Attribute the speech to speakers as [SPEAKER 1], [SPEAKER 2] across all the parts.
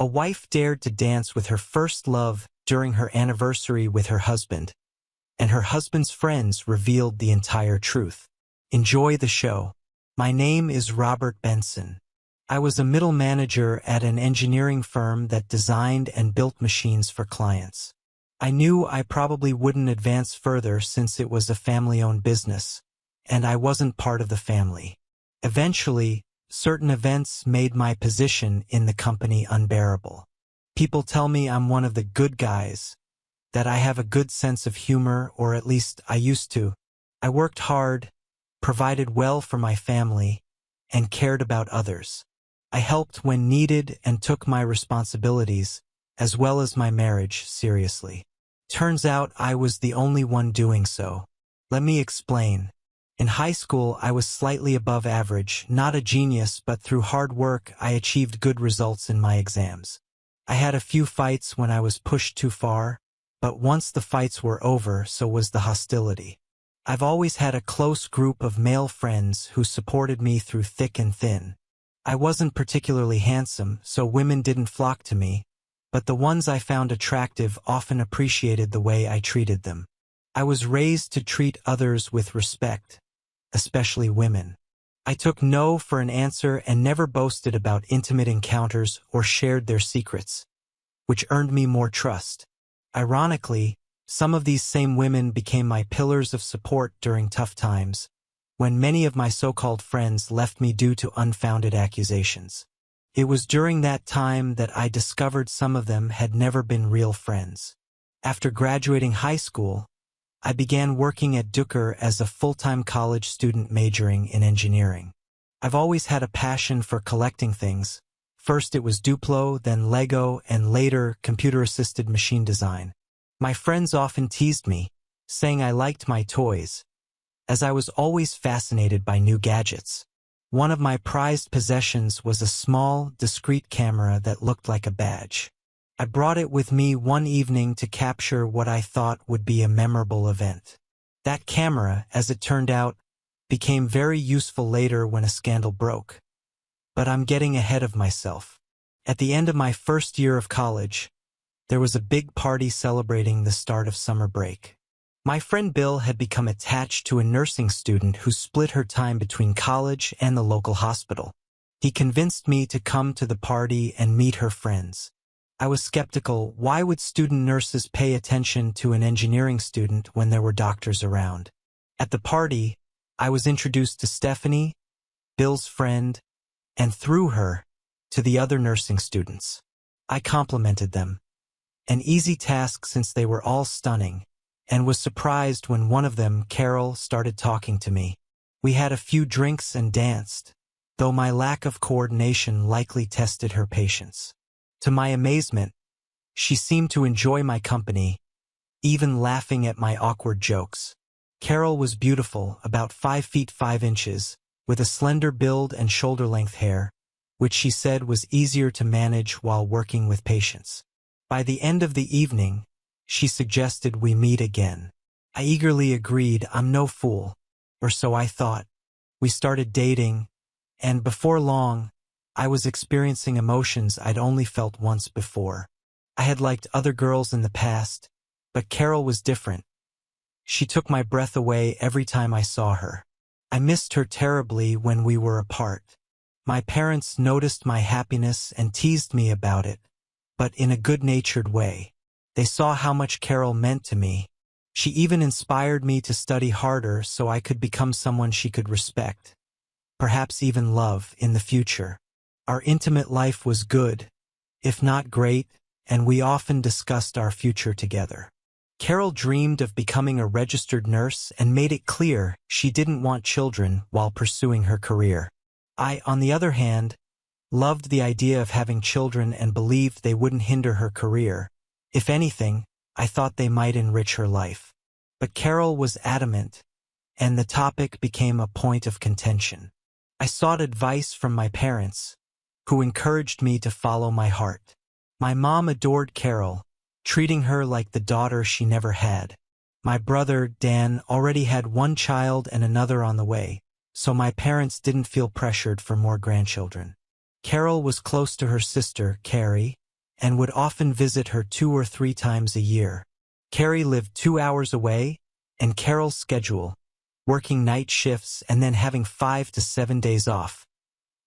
[SPEAKER 1] A wife dared to dance with her first love during her anniversary with her husband, and her husband's friends revealed the entire truth. Enjoy the show. My name is Robert Benson. I was a middle manager at an engineering firm that designed and built machines for clients. I knew I probably wouldn't advance further since it was a family-owned business, and I wasn't part of the family. Eventually, certain events made my position in the company unbearable. People tell me I'm one of the good guys, that I have a good sense of humor, or at least I used to. I worked hard, provided well for my family, and cared about others. I helped when needed and took my responsibilities, as well as my marriage, seriously. Turns out I was the only one doing so. Let me explain. In high school, I was slightly above average, not a genius, but through hard work, I achieved good results in my exams. I had a few fights when I was pushed too far, but once the fights were over, so was the hostility. I've always had a close group of male friends who supported me through thick and thin. I wasn't particularly handsome, so women didn't flock to me, but the ones I found attractive often appreciated the way I treated them. I was raised to treat others with respect, especially women. I took no for an answer and never boasted about intimate encounters or shared their secrets, which earned me more trust. Ironically, some of these same women became my pillars of support during tough times, when many of my so-called friends left me due to unfounded accusations. It was during that time that I discovered some of them had never been real friends. After graduating high school, I began working at Duker as a full-time college student majoring in engineering. I've always had a passion for collecting things. First it was Duplo, then Lego, and later computer-assisted machine design. My friends often teased me, saying I liked my toys, as I was always fascinated by new gadgets. One of my prized possessions was a small, discreet camera that looked like a badge. I brought it with me one evening to capture what I thought would be a memorable event. That camera, as it turned out, became very useful later when a scandal broke. But I'm getting ahead of myself. At the end of my first year of college, there was a big party celebrating the start of summer break. My friend Bill had become attached to a nursing student who split her time between college and the local hospital. He convinced me to come to the party and meet her friends. I was skeptical. Why would student nurses pay attention to an engineering student when there were doctors around? At the party, I was introduced to Stephanie, Bill's friend, and through her, to the other nursing students. I complimented them. An easy task since they were all stunning, and was surprised when one of them, Carol, started talking to me. We had a few drinks and danced, though my lack of coordination likely tested her patience. To my amazement, she seemed to enjoy my company, even laughing at my awkward jokes. Carol was beautiful, about 5 feet 5 inches, with a slender build and shoulder-length hair, which she said was easier to manage while working with patients. By the end of the evening, she suggested we meet again. I eagerly agreed. I'm no fool, or so I thought. We started dating, and before long, I was experiencing emotions I'd only felt once before. I had liked other girls in the past, but Carol was different. She took my breath away every time I saw her. I missed her terribly when we were apart. My parents noticed my happiness and teased me about it, but in a good-natured way. They saw how much Carol meant to me. She even inspired me to study harder so I could become someone she could respect, perhaps even love, in the future. Our intimate life was good, if not great, and we often discussed our future together. Carol dreamed of becoming a registered nurse and made it clear she didn't want children while pursuing her career. I, on the other hand, loved the idea of having children and believed they wouldn't hinder her career. If anything, I thought they might enrich her life. But Carol was adamant, and the topic became a point of contention. I sought advice from my parents, who encouraged me to follow my heart. My mom adored Carol, treating her like the daughter she never had. My brother, Dan, already had one child and another on the way, so my parents didn't feel pressured for more grandchildren. Carol was close to her sister, Carrie, and would often visit her 2 or 3 times a year. Carrie lived 2 hours away, and Carol's schedule, working night shifts and then having 5 to 7 days off,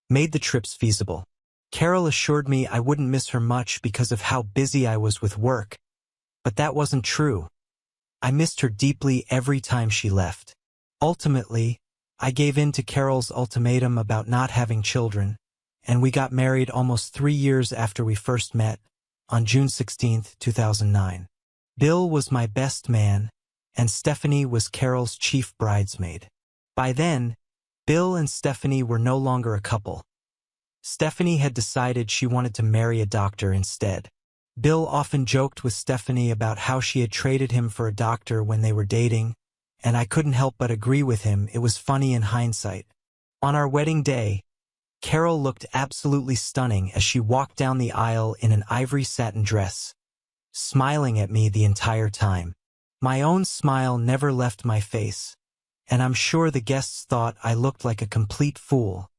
[SPEAKER 1] made the trips feasible. Carol assured me I wouldn't miss her much because of how busy I was with work, but that wasn't true. I missed her deeply every time she left. Ultimately, I gave in to Carol's ultimatum about not having children, and we got married almost 3 years after we first met, on June 16, 2009. Bill was my best man, and Stephanie was Carol's chief bridesmaid. By then, Bill and Stephanie were no longer a couple. Stephanie had decided she wanted to marry a doctor instead. Bill often joked with Stephanie about how she had traded him for a doctor when they were dating, and I couldn't help but agree with him. It was funny in hindsight. On our wedding day, Carol looked absolutely stunning as she walked down the aisle in an ivory satin dress, smiling at me the entire time. My own smile never left my face, and I'm sure the guests thought I looked like a complete fool,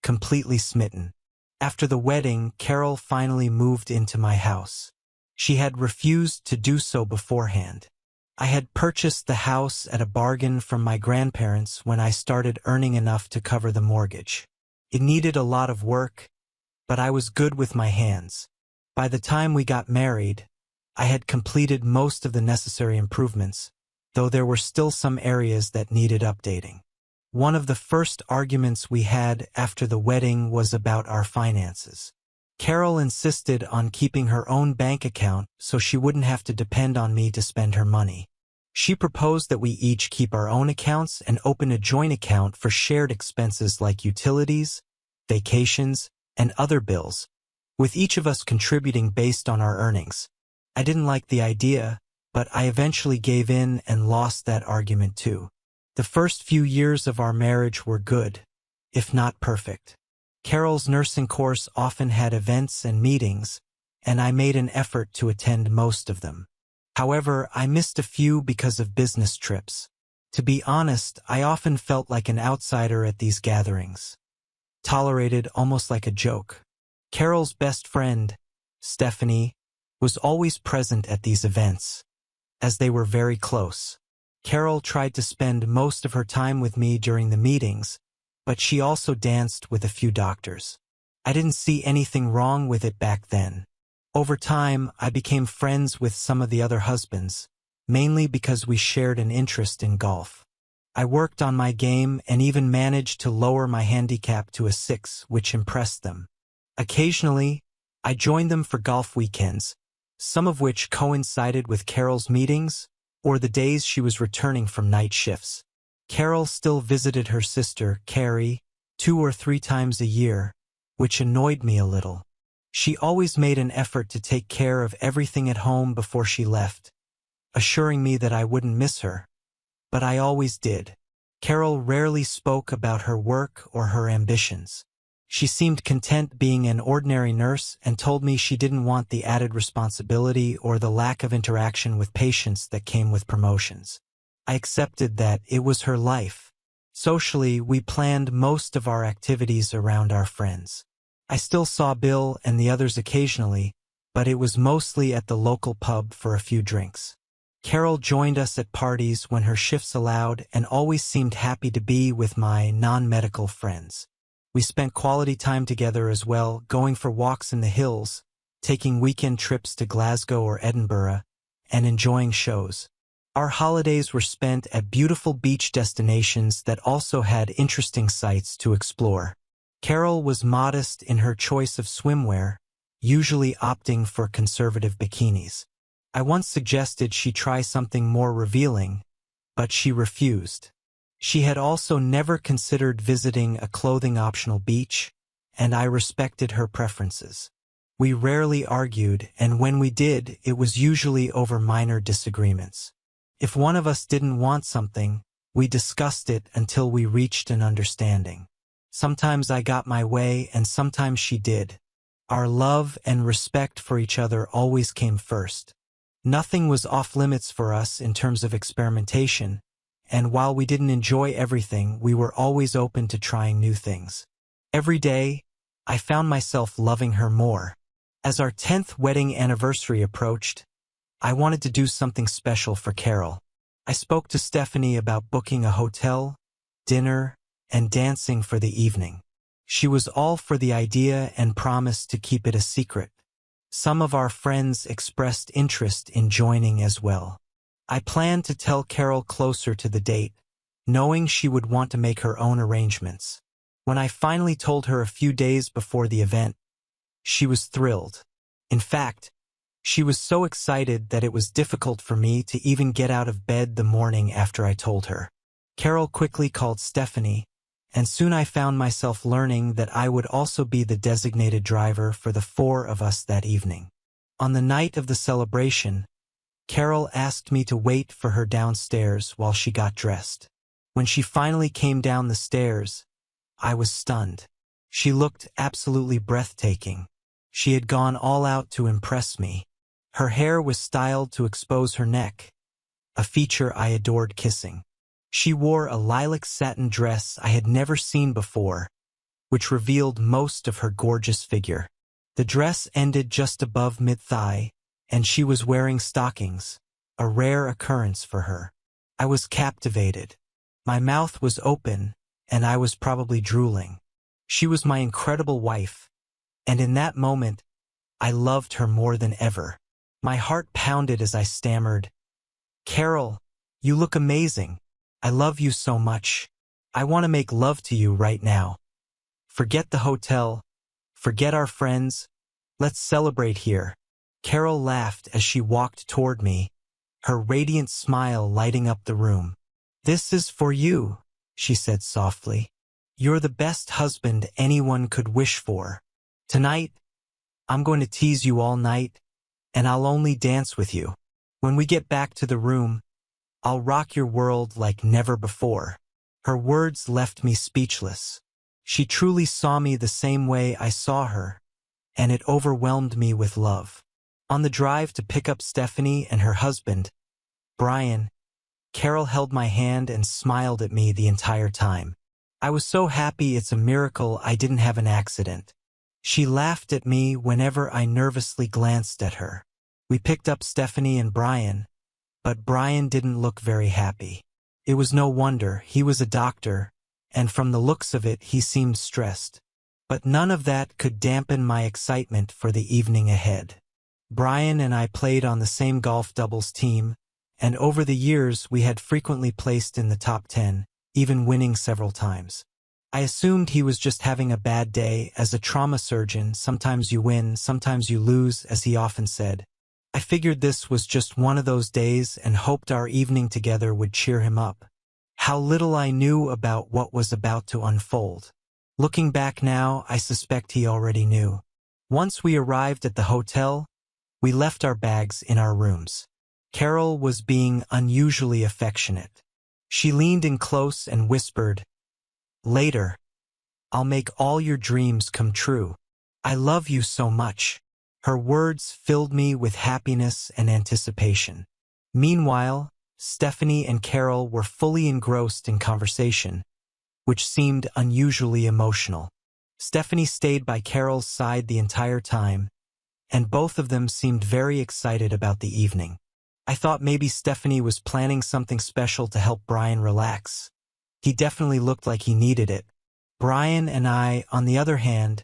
[SPEAKER 1] completely smitten. After the wedding, Carol finally moved into my house. She had refused to do so beforehand. I had purchased the house at a bargain from my grandparents when I started earning enough to cover the mortgage. It needed a lot of work, but I was good with my hands. By the time we got married, I had completed most of the necessary improvements, though there were still some areas that needed updating. One of the first arguments we had after the wedding was about our finances. Carol insisted on keeping her own bank account so she wouldn't have to depend on me to spend her money. She proposed that we each keep our own accounts and open a joint account for shared expenses like utilities, vacations, and other bills, with each of us contributing based on our earnings. I didn't like the idea, but I eventually gave in and lost that argument too. The first few years of our marriage were good, if not perfect. Carol's nursing course often had events and meetings, and I made an effort to attend most of them. However, I missed a few because of business trips. To be honest, I often felt like an outsider at these gatherings, tolerated almost like a joke. Carol's best friend, Stephanie, was always present at these events, as they were very close. Carol tried to spend most of her time with me during the meetings, but she also danced with a few doctors. I didn't see anything wrong with it back then. Over time, I became friends with some of the other husbands, mainly because we shared an interest in golf. I worked on my game and even managed to lower my handicap to a 6, which impressed them. Occasionally, I joined them for golf weekends, some of which coincided with Carol's meetings or the days she was returning from night shifts. Carol still visited her sister, Carrie, 2 or 3 times a year, which annoyed me a little. She always made an effort to take care of everything at home before she left, assuring me that I wouldn't miss her. But I always did. Carol rarely spoke about her work or her ambitions. She seemed content being an ordinary nurse and told me she didn't want the added responsibility or the lack of interaction with patients that came with promotions. I accepted that it was her life. Socially, we planned most of our activities around our friends. I still saw Bill and the others occasionally, but it was mostly at the local pub for a few drinks. Carol joined us at parties when her shifts allowed and always seemed happy to be with my non-medical friends. We spent quality time together as well, going for walks in the hills, taking weekend trips to Glasgow or Edinburgh, and enjoying shows. Our holidays were spent at beautiful beach destinations that also had interesting sights to explore. Carol was modest in her choice of swimwear, usually opting for conservative bikinis. I once suggested she try something more revealing, but she refused. She had also never considered visiting a clothing-optional beach, and I respected her preferences. We rarely argued, and when we did, it was usually over minor disagreements. If one of us didn't want something, we discussed it until we reached an understanding. Sometimes I got my way, and sometimes she did. Our love and respect for each other always came first. Nothing was off-limits for us in terms of experimentation, and while we didn't enjoy everything, we were always open to trying new things. Every day, I found myself loving her more. As our 10th wedding anniversary approached, I wanted to do something special for Carol. I spoke to Stephanie about booking a hotel, dinner, and dancing for the evening. She was all for the idea and promised to keep it a secret. Some of our friends expressed interest in joining as well. I planned to tell Carol closer to the date, knowing she would want to make her own arrangements. When I finally told her a few days before the event, she was thrilled. In fact, she was so excited that it was difficult for me to even get out of bed the morning after I told her. Carol quickly called Stephanie, and soon I found myself learning that I would also be the designated driver for the 4 of us that evening. On the night of the celebration, Carol asked me to wait for her downstairs while she got dressed. When she finally came down the stairs, I was stunned. She looked absolutely breathtaking. She had gone all out to impress me. Her hair was styled to expose her neck, a feature I adored kissing. She wore a lilac satin dress I had never seen before, which revealed most of her gorgeous figure. The dress ended just above mid-thigh, and she was wearing stockings, a rare occurrence for her. I was captivated. My mouth was open, and I was probably drooling. She was my incredible wife, and in that moment, I loved her more than ever. My heart pounded as I stammered, "Carol, you look amazing. I love you so much. I want to make love to you right now. Forget the hotel. Forget our friends. Let's celebrate here." Carol laughed as she walked toward me, her radiant smile lighting up the room. "This is for you," she said softly. "You're the best husband anyone could wish for. Tonight, I'm going to tease you all night, and I'll only dance with you. When we get back to the room, I'll rock your world like never before." Her words left me speechless. She truly saw me the same way I saw her, and it overwhelmed me with love. On the drive to pick up Stephanie and her husband, Brian, Carol held my hand and smiled at me the entire time. I was so happy it's a miracle I didn't have an accident. She laughed at me whenever I nervously glanced at her. We picked up Stephanie and Brian, but Brian didn't look very happy. It was no wonder. He was a doctor, and from the looks of it, he seemed stressed. But none of that could dampen my excitement for the evening ahead. Brian and I played on the same golf doubles team, and over the years we had frequently placed in the top 10, even winning several times. I assumed he was just having a bad day. As a trauma surgeon, sometimes you win, sometimes you lose, as he often said. I figured this was just one of those days and hoped our evening together would cheer him up. How little I knew about what was about to unfold. Looking back now, I suspect he already knew. Once we arrived at the hotel, we left our bags in our rooms. Carol was being unusually affectionate. She leaned in close and whispered, "Later, I'll make all your dreams come true. I love you so much." Her words filled me with happiness and anticipation. Meanwhile, Stephanie and Carol were fully engrossed in conversation, which seemed unusually emotional. Stephanie stayed by Carol's side the entire time, and both of them seemed very excited about the evening. I thought maybe Stephanie was planning something special to help Brian relax. He definitely looked like he needed it. Brian and I, on the other hand,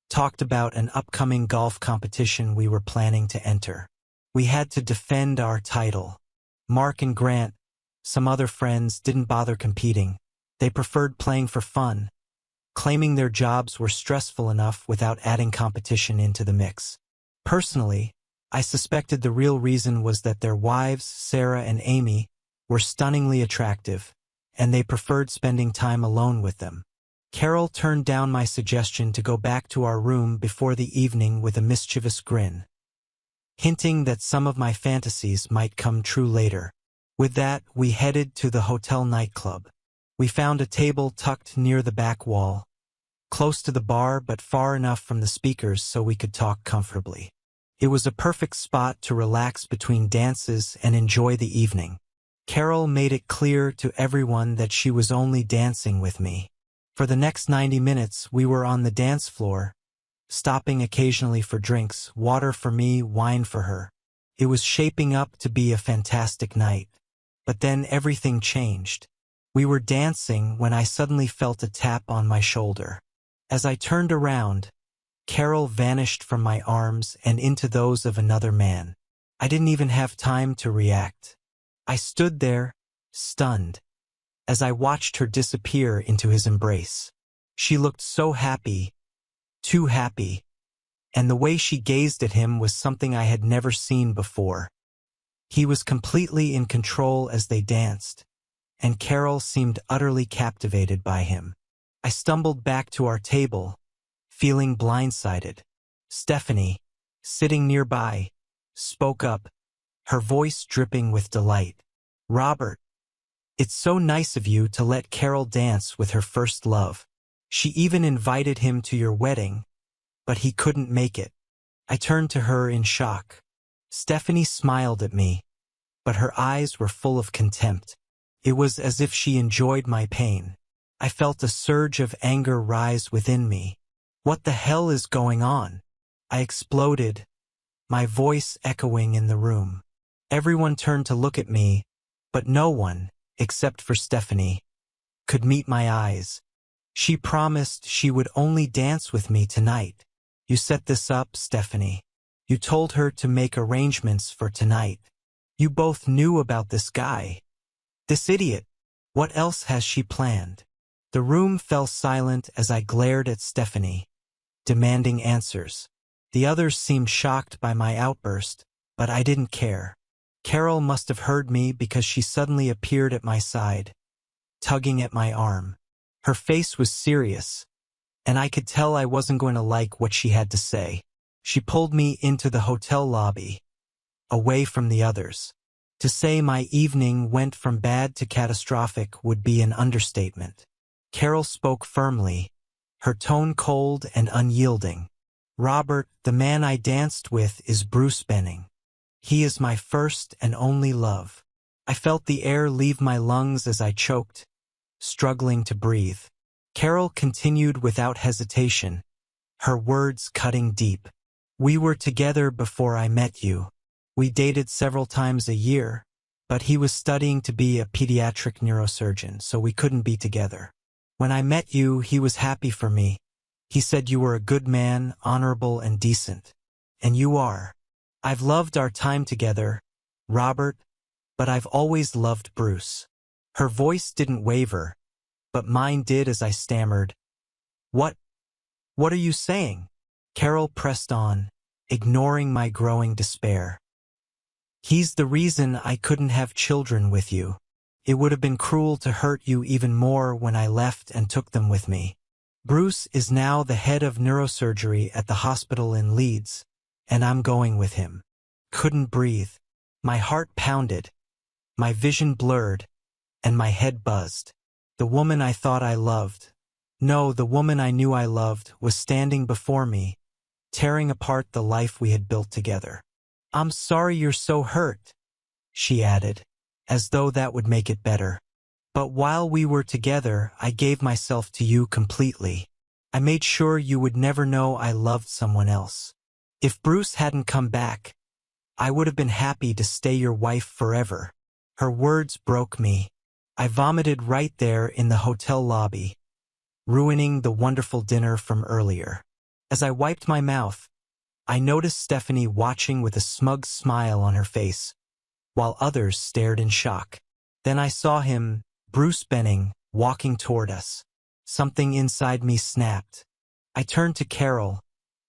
[SPEAKER 1] talked about an upcoming golf competition we were planning to enter. We had to defend our title. Mark and Grant, some other friends, didn't bother competing. They preferred playing for fun, claiming their jobs were stressful enough without adding competition into the mix. Personally, I suspected the real reason was that their wives, Sarah and Amy, were stunningly attractive, and they preferred spending time alone with them. Carol turned down my suggestion to go back to our room before the evening with a mischievous grin, hinting that some of my fantasies might come true later. With that, we headed to the hotel nightclub. We found a table tucked near the back wall, close to the bar but far enough from the speakers so we could talk comfortably. It was a perfect spot to relax between dances and enjoy the evening. Carol made it clear to everyone that she was only dancing with me. For the next 90 minutes, we were on the dance floor, stopping occasionally for drinks, water for me, wine for her. It was shaping up to be a fantastic night. But then everything changed. We were dancing when I suddenly felt a tap on my shoulder. As I turned around, Carol vanished from my arms and into those of another man. I didn't even have time to react. I stood there, stunned, as I watched her disappear into his embrace. She looked so happy, too happy, and the way she gazed at him was something I had never seen before. He was completely in control as they danced, and Carol seemed utterly captivated by him. I stumbled back to our table, feeling blindsided. Stephanie, sitting nearby, spoke up, her voice dripping with delight. "Robert, it's so nice of you to let Carol dance with her first love. She even invited him to your wedding, but he couldn't make it." I turned to her in shock. Stephanie smiled at me, but her eyes were full of contempt. It was as if she enjoyed my pain. I felt a surge of anger rise within me. "What the hell is going on?" I exploded, my voice echoing in the room. Everyone turned to look at me, but no one, except for Stephanie, could meet my eyes. "She promised she would only dance with me tonight. You set this up, Stephanie. You told her to make arrangements for tonight. You both knew about this guy. This idiot. What else has she planned?" The room fell silent as I glared at Stephanie, demanding answers. The others seemed shocked by my outburst, but I didn't care. Carol must have heard me because she suddenly appeared at my side, tugging at my arm. Her face was serious, and I could tell I wasn't going to like what she had to say. She pulled me into the hotel lobby, away from the others. To say my evening went from bad to catastrophic would be an understatement. Carol spoke firmly, her tone cold and unyielding. "Robert, the man I danced with is Bruce Benning. He is my first and only love." I felt the air leave my lungs as I choked, struggling to breathe. Carol continued without hesitation, her words cutting deep. "We were together before I met you. We dated several times a year, but he was studying to be a pediatric neurosurgeon, so we couldn't be together. When I met you, he was happy for me. He said you were a good man, honorable and decent. And you are. I've loved our time together, Robert, but I've always loved Bruce." Her voice didn't waver, but mine did as I stammered. What are you saying?" Carol pressed on, ignoring my growing despair. "He's the reason I couldn't have children with you. It would have been cruel to hurt you even more when I left and took them with me. Bruce is now the head of neurosurgery at the hospital in Leeds, and I'm going with him." Couldn't breathe. My heart pounded, my vision blurred, and my head buzzed. The woman I thought I loved, no, the woman I knew I loved, was standing before me, tearing apart the life we had built together. "I'm sorry you're so hurt," she added, as though that would make it better. "But while we were together, I gave myself to you completely. I made sure you would never know I loved someone else. If Bruce hadn't come back, I would have been happy to stay your wife forever." Her words broke me. I vomited right there in the hotel lobby, ruining the wonderful dinner from earlier. As I wiped my mouth, I noticed Stephanie watching with a smug smile on her face, while others stared in shock. Then I saw him, Bruce Benning, walking toward us. Something inside me snapped. I turned to Carol,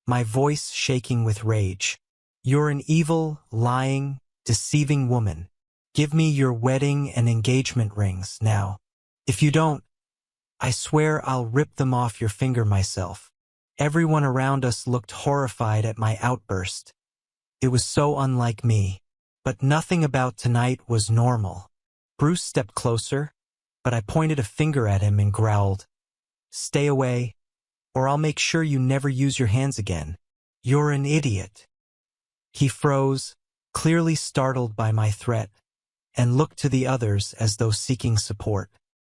[SPEAKER 1] my voice shaking with rage. "You're an evil, lying, deceiving woman. Give me your wedding and engagement rings now. If you don't, I swear I'll rip them off your finger myself." Everyone around us looked horrified at my outburst. It was so unlike me. But nothing about tonight was normal. Bruce stepped closer, but I pointed a finger at him and growled, "Stay away, or I'll make sure you never use your hands again. You're an idiot." He froze, clearly startled by my threat, and looked to the others as though seeking support.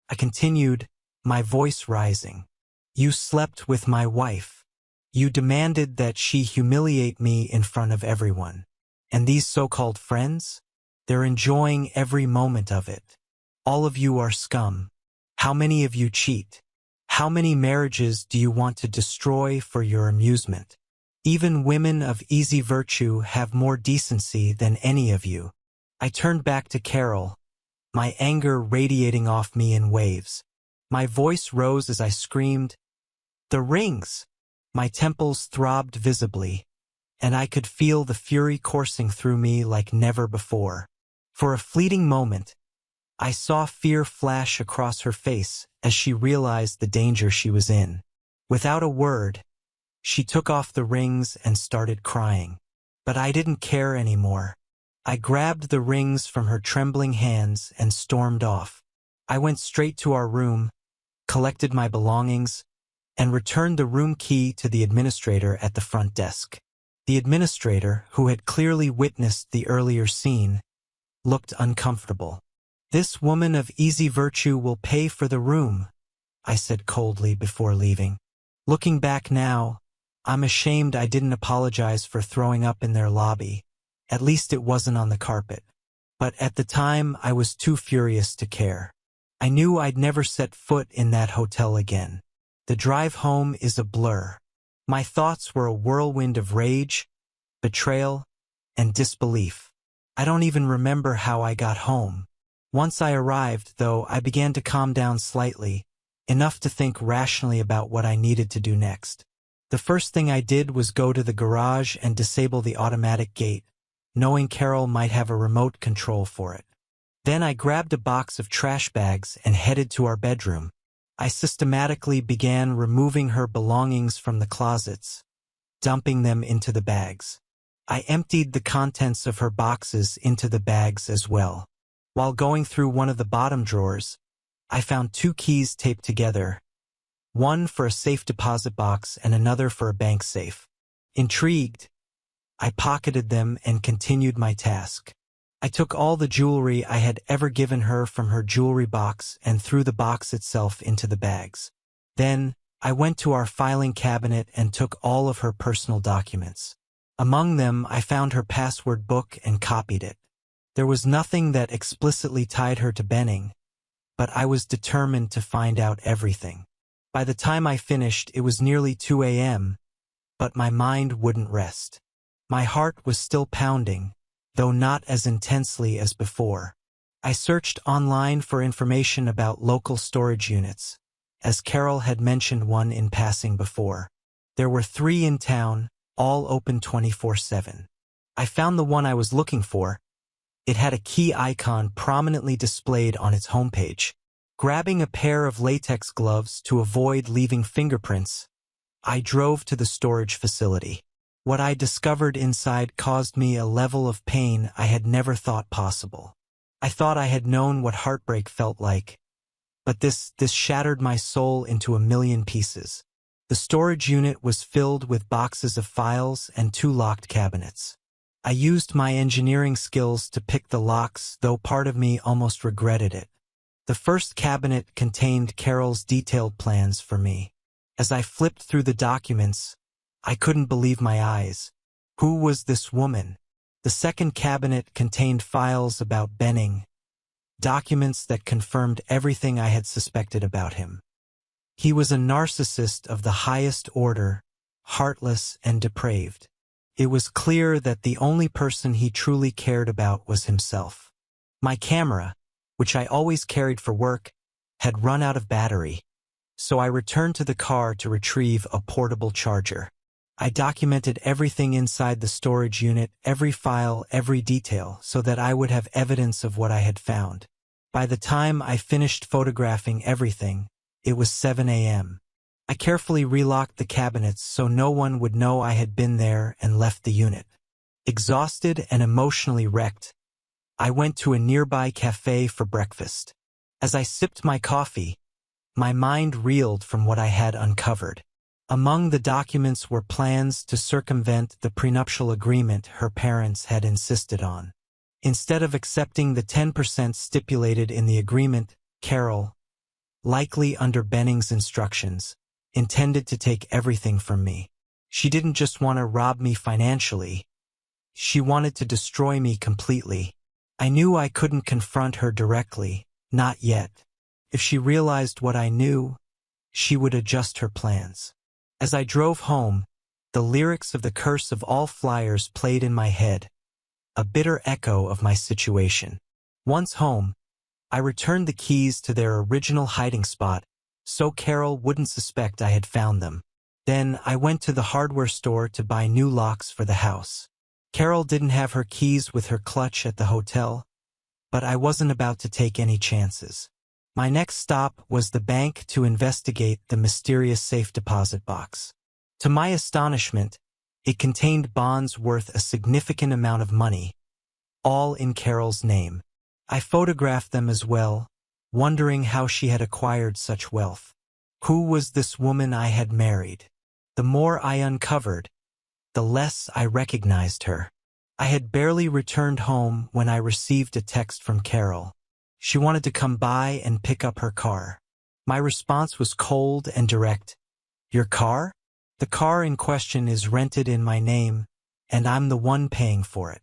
[SPEAKER 1] I continued, my voice rising. "You slept with my wife. You demanded that she humiliate me in front of everyone. And these so-called friends? They're enjoying every moment of it. All of you are scum. How many of you cheat? How many marriages do you want to destroy for your amusement? Even women of easy virtue have more decency than any of you. I turned back to Carol, my anger radiating off me in waves. My voice rose as I screamed, "The rings!" My temples throbbed visibly, and I could feel the fury coursing through me like never before. For a fleeting moment, I saw fear flash across her face as she realized the danger she was in. Without a word, she took off the rings and started crying. But I didn't care anymore. I grabbed the rings from her trembling hands and stormed off. I went straight to our room, collected my belongings, and returned the room key to the administrator at the front desk. The administrator, who had clearly witnessed the earlier scene, looked uncomfortable. "This woman of easy virtue will pay for the room," I said coldly before leaving. Looking back now, I'm ashamed I didn't apologize for throwing up in their lobby. At least it wasn't on the carpet. But at the time, I was too furious to care. I knew I'd never set foot in that hotel again. The drive home is a blur. My thoughts were a whirlwind of rage, betrayal, and disbelief. I don't even remember how I got home. Once I arrived, though, I began to calm down slightly, enough to think rationally about what I needed to do next. The first thing I did was go to the garage and disable the automatic gate, knowing Carol might have a remote control for it. Then I grabbed a box of trash bags and headed to our bedroom. I systematically began removing her belongings from the closets, dumping them into the bags. I emptied the contents of her boxes into the bags as well. While going through one of the bottom drawers, I found 2 keys taped together, one for a safe deposit box and another for a bank safe. Intrigued, I pocketed them and continued my task. I took all the jewelry I had ever given her from her jewelry box and threw the box itself into the bags. Then, I went to our filing cabinet and took all of her personal documents. Among them, I found her password book and copied it. There was nothing that explicitly tied her to Benning, but I was determined to find out everything. By the time I finished, it was nearly 2 a.m., but my mind wouldn't rest. My heart was still pounding, though not as intensely as before. I searched online for information about local storage units, as Carol had mentioned one in passing before. There were 3 in town, all open 24/7. I found the one I was looking for. It had a key icon prominently displayed on its homepage. Grabbing a pair of latex gloves to avoid leaving fingerprints, I drove to the storage facility. What I discovered inside caused me a level of pain I had never thought possible. I thought I had known what heartbreak felt like, but this shattered my soul into a million pieces. The storage unit was filled with boxes of files and 2 locked cabinets. I used my engineering skills to pick the locks, though part of me almost regretted it. The first cabinet contained Carol's detailed plans for me. As I flipped through the documents, I couldn't believe my eyes. Who was this woman? The second cabinet contained files about Benning, documents that confirmed everything I had suspected about him. He was a narcissist of the highest order, heartless and depraved. It was clear that the only person he truly cared about was himself. My camera, which I always carried for work, had run out of battery, so I returned to the car to retrieve a portable charger. I documented everything inside the storage unit, every file, every detail, so that I would have evidence of what I had found. By the time I finished photographing everything, it was 7 a.m. I carefully relocked the cabinets so no one would know I had been there and left the unit. Exhausted and emotionally wrecked, I went to a nearby cafe for breakfast. As I sipped my coffee, my mind reeled from what I had uncovered. Among the documents were plans to circumvent the prenuptial agreement her parents had insisted on. Instead of accepting the 10% stipulated in the agreement, Carol, likely under Benning's instructions, intended to take everything from me. She didn't just want to rob me financially. She wanted to destroy me completely. I knew I couldn't confront her directly, not yet. If she realized what I knew, she would adjust her plans. As I drove home, the lyrics of The Curse of All Flyers played in my head, a bitter echo of my situation. Once home, I returned the keys to their original hiding spot so Carol wouldn't suspect I had found them. Then I went to the hardware store to buy new locks for the house. Carol didn't have her keys with her clutch at the hotel, but I wasn't about to take any chances. My next stop was the bank to investigate the mysterious safe deposit box. To my astonishment, it contained bonds worth a significant amount of money, all in Carol's name. I photographed them as well, wondering how she had acquired such wealth. Who was this woman I had married? The more I uncovered, the less I recognized her. I had barely returned home when I received a text from Carol. She wanted to come by and pick up her car. My response was cold and direct. Your car? The car in question is rented in my name, and I'm the one paying for it.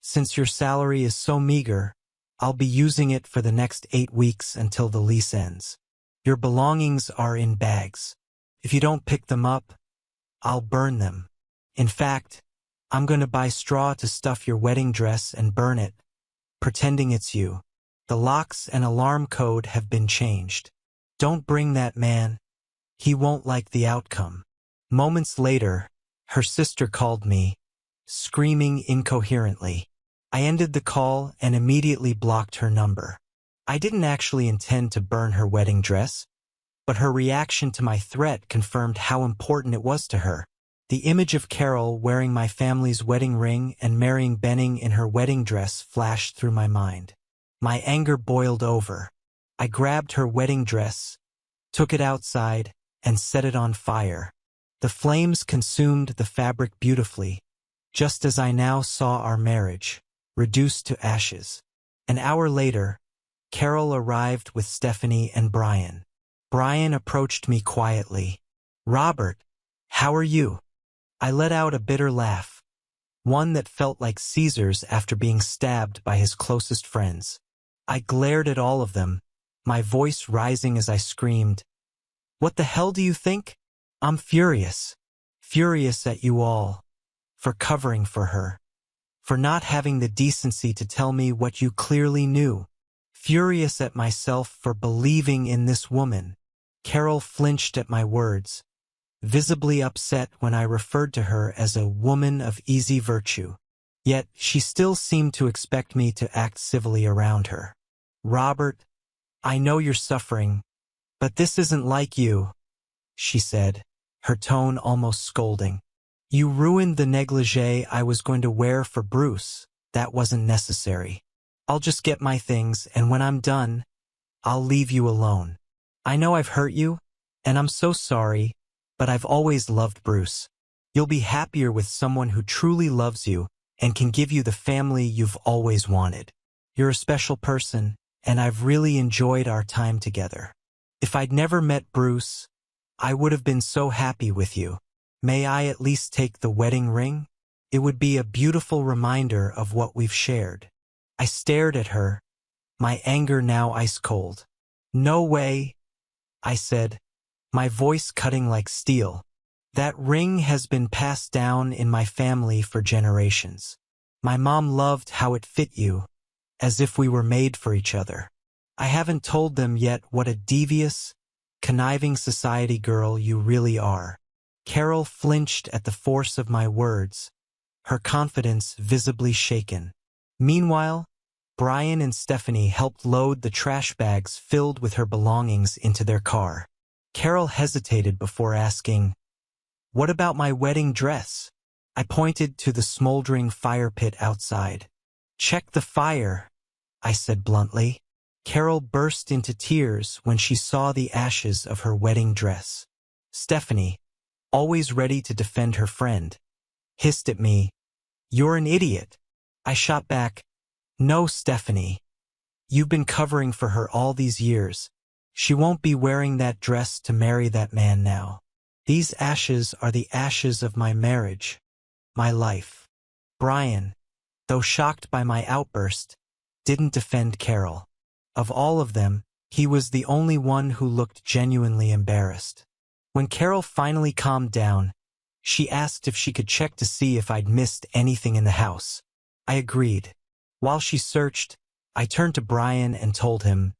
[SPEAKER 1] Since your salary is so meager, I'll be using it for the next 8 weeks until the lease ends. Your belongings are in bags. If you don't pick them up, I'll burn them. In fact, I'm going to buy straw to stuff your wedding dress and burn it, pretending it's you. The locks and alarm code have been changed. Don't bring that man. He won't like the outcome. Moments later, her sister called me, screaming incoherently. I ended the call and immediately blocked her number. I didn't actually intend to burn her wedding dress, but her reaction to my threat confirmed how important it was to her. The image of Carol wearing my family's wedding ring and marrying Benning in her wedding dress flashed through my mind. My anger boiled over. I grabbed her wedding dress, took it outside, and set it on fire. The flames consumed the fabric beautifully, just as I now saw our marriage, reduced to ashes. An hour later, Carol arrived with Stephanie and Brian. Brian approached me quietly. Robert, how are you? I let out a bitter laugh, one that felt like Caesar's after being stabbed by his closest friends. I glared at all of them, my voice rising as I screamed, What the hell do you think? I'm furious. Furious at you all. For covering for her. For not having the decency to tell me what you clearly knew. Furious at myself for believing in this woman. Carol flinched at my words, visibly upset when I referred to her as a woman of easy virtue. Yet she still seemed to expect me to act civilly around her. Robert, I know you're suffering, but this isn't like you, she said, her tone almost scolding. You ruined the negligee I was going to wear for Bruce. That wasn't necessary. I'll just get my things, and when I'm done, I'll leave you alone. I know I've hurt you, and I'm so sorry, but I've always loved Bruce. You'll be happier with someone who truly loves you and can give you the family you've always wanted. You're a special person, and I've really enjoyed our time together. If I'd never met Bruce, I would have been so happy with you. May I at least take the wedding ring? It would be a beautiful reminder of what we've shared. I stared at her, my anger now ice cold. No way, I said, my voice cutting like steel. That ring has been passed down in my family for generations. My mom loved how it fit you, as if we were made for each other. I haven't told them yet what a devious, conniving society girl you really are. Carol flinched at the force of my words, her confidence visibly shaken. Meanwhile, Brian and Stephanie helped load the trash bags filled with her belongings into their car. Carol hesitated before asking, "What about my wedding dress?" I pointed to the smoldering fire pit outside. "Check the fire," I said bluntly. Carol burst into tears when she saw the ashes of her wedding dress. Stephanie, always ready to defend her friend, hissed at me, "You're an idiot." I shot back, "No, Stephanie. You've been covering for her all these years. She won't be wearing that dress to marry that man now. These ashes are the ashes of my marriage, my life. Brian, though shocked by my outburst, didn't defend Carol. Of all of them, he was the only one who looked genuinely embarrassed. When Carol finally calmed down, she asked if she could check to see if I'd missed anything in the house. I agreed. While she searched, I turned to Brian and told him,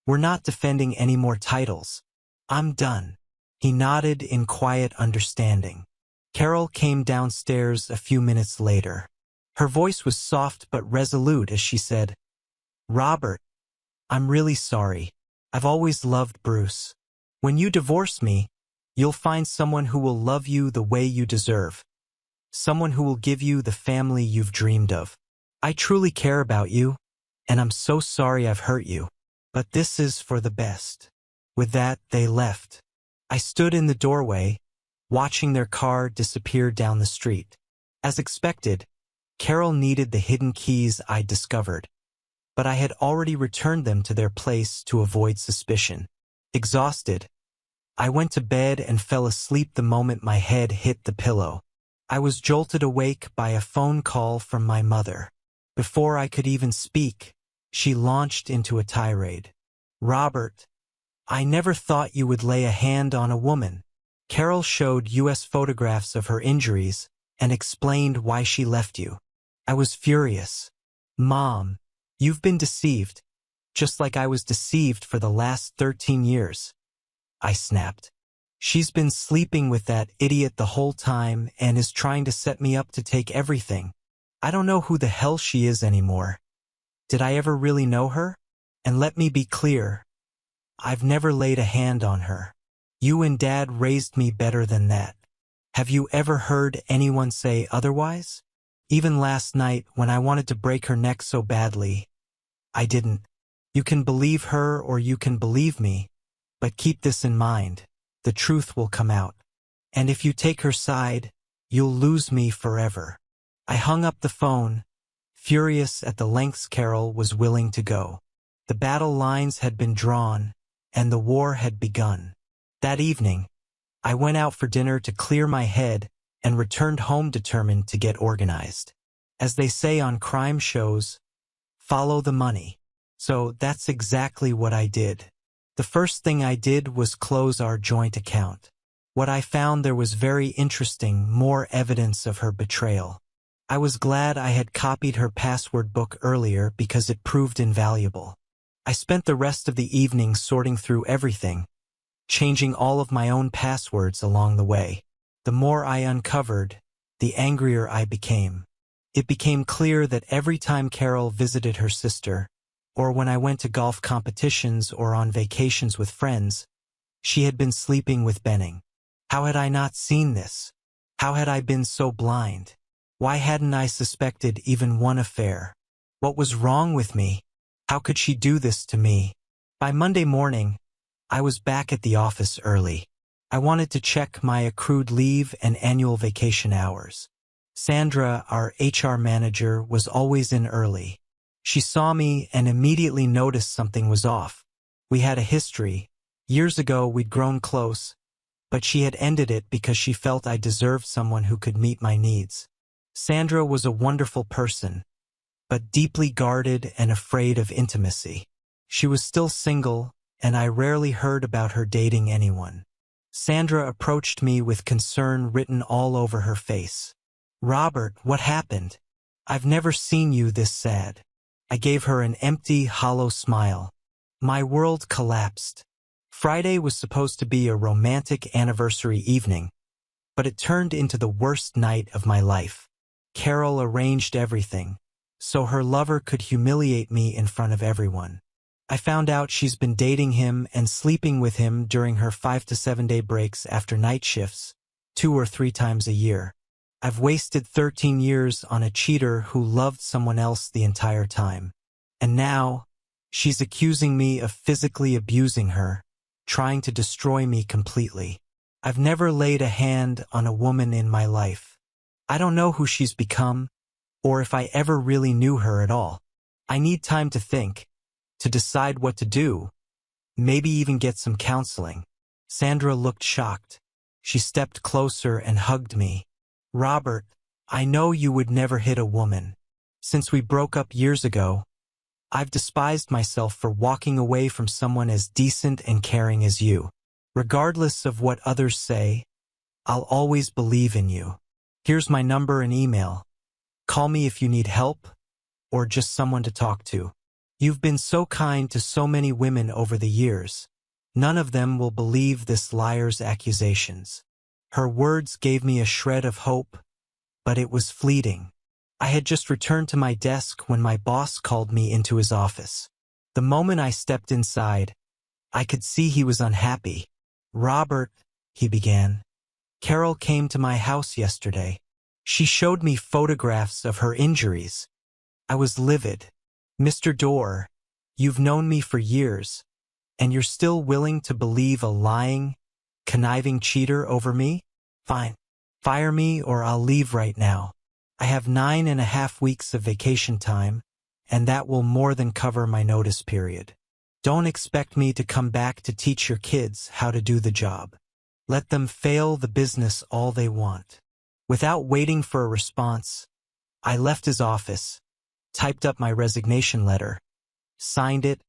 [SPEAKER 1] "We're not defending any more titles. I'm done." He nodded in quiet understanding. Carol came downstairs a few minutes later. Her voice was soft but resolute as she said, "Robert, I'm really sorry. I've always loved Bruce. When you divorce me, you'll find someone who will love you the way you deserve. Someone who will give you the family you've dreamed of. I truly care about you, and I'm so sorry I've hurt you. But this is for the best." With that, they left. I stood in the doorway, watching their car disappear down the street. As expected, Carol needed the hidden keys I'd discovered, but I had already returned them to their place to avoid suspicion. Exhausted, I went to bed and fell asleep the moment my head hit the pillow. I was jolted awake by a phone call from my mother. Before I could even speak, she launched into a tirade. "Robert, I never thought you would lay a hand on a woman." Carol showed US photographs of her injuries and explained why she left you. I was furious. "Mom, you've been deceived, just like I was deceived for the last 13 years. I snapped. "She's been sleeping with that idiot the whole time and is trying to set me up to take everything. I don't know who the hell she is anymore. Did I ever really know her? And let me be clear, I've never laid a hand on her. You and Dad raised me better than that. Have you ever heard anyone say otherwise? Even last night when I wanted to break her neck so badly, I didn't. You can believe her or you can believe me, but keep this in mind. The truth will come out. And if you take her side, you'll lose me forever." I hung up the phone, furious at the lengths Carol was willing to go. The battle lines had been drawn, and the war had begun. That evening, I went out for dinner to clear my head and returned home determined to get organized. As they say on crime shows, follow the money. So that's exactly what I did. The first thing I did was close our joint account. What I found there was very interesting, more evidence of her betrayal. I was glad I had copied her password book earlier because it proved invaluable. I spent the rest of the evening sorting through everything, changing all of my own passwords along the way. The more I uncovered, the angrier I became. It became clear that every time Carol visited her sister, or when I went to golf competitions or on vacations with friends, she had been sleeping with Benning. How had I not seen this? How had I been so blind? Why hadn't I suspected even one affair? What was wrong with me? How could she do this to me? By Monday morning, I was back at the office early. I wanted to check my accrued leave and annual vacation hours. Sandra, our HR manager, was always in early. She saw me and immediately noticed something was off. We had a history. Years ago, we'd grown close, but she had ended it because she felt I deserved someone who could meet my needs. Sandra was a wonderful person, but deeply guarded and afraid of intimacy. She was still single, and I rarely heard about her dating anyone. Sandra approached me with concern written all over her face. "Robert, what happened? I've never seen you this sad." I gave her an empty, hollow smile. My world collapsed. Friday was supposed to be a romantic anniversary evening, but it turned into the worst night of my life. Carol arranged everything, so her lover could humiliate me in front of everyone. I found out she's been dating him and sleeping with him during her 5 to 7 day breaks after night shifts, 2 or 3 times a year. I've wasted 13 years on a cheater who loved someone else the entire time. And now, she's accusing me of physically abusing her, trying to destroy me completely. I've never laid a hand on a woman in my life. I don't know who she's become, or if I ever really knew her at all. I need time to think, to decide what to do, maybe even get some counseling. Sandra looked shocked. She stepped closer and hugged me. Robert, I know you would never hit a woman. Since we broke up years ago, I've despised myself for walking away from someone as decent and caring as you. Regardless of what others say, I'll always believe in you. Here's my number and email. Call me if you need help or just someone to talk to. You've been so kind to so many women over the years. None of them will believe this liar's accusations. Her words gave me a shred of hope, but it was fleeting. I had just returned to my desk when my boss called me into his office. The moment I stepped inside, I could see he was unhappy. Robert, he began, Carol came to my house yesterday. She showed me photographs of her injuries. I was livid. Mr. Dorr, you've known me for years, and you're still willing to believe a lying, conniving cheater over me? Fine. Fire me or I'll leave right now. I have 9.5 weeks of vacation time, and that will more than cover my notice period. Don't expect me to come back to teach your kids how to do the job. Let them fail the business all they want. Without waiting for a response, I left his office, typed up my resignation letter, signed it,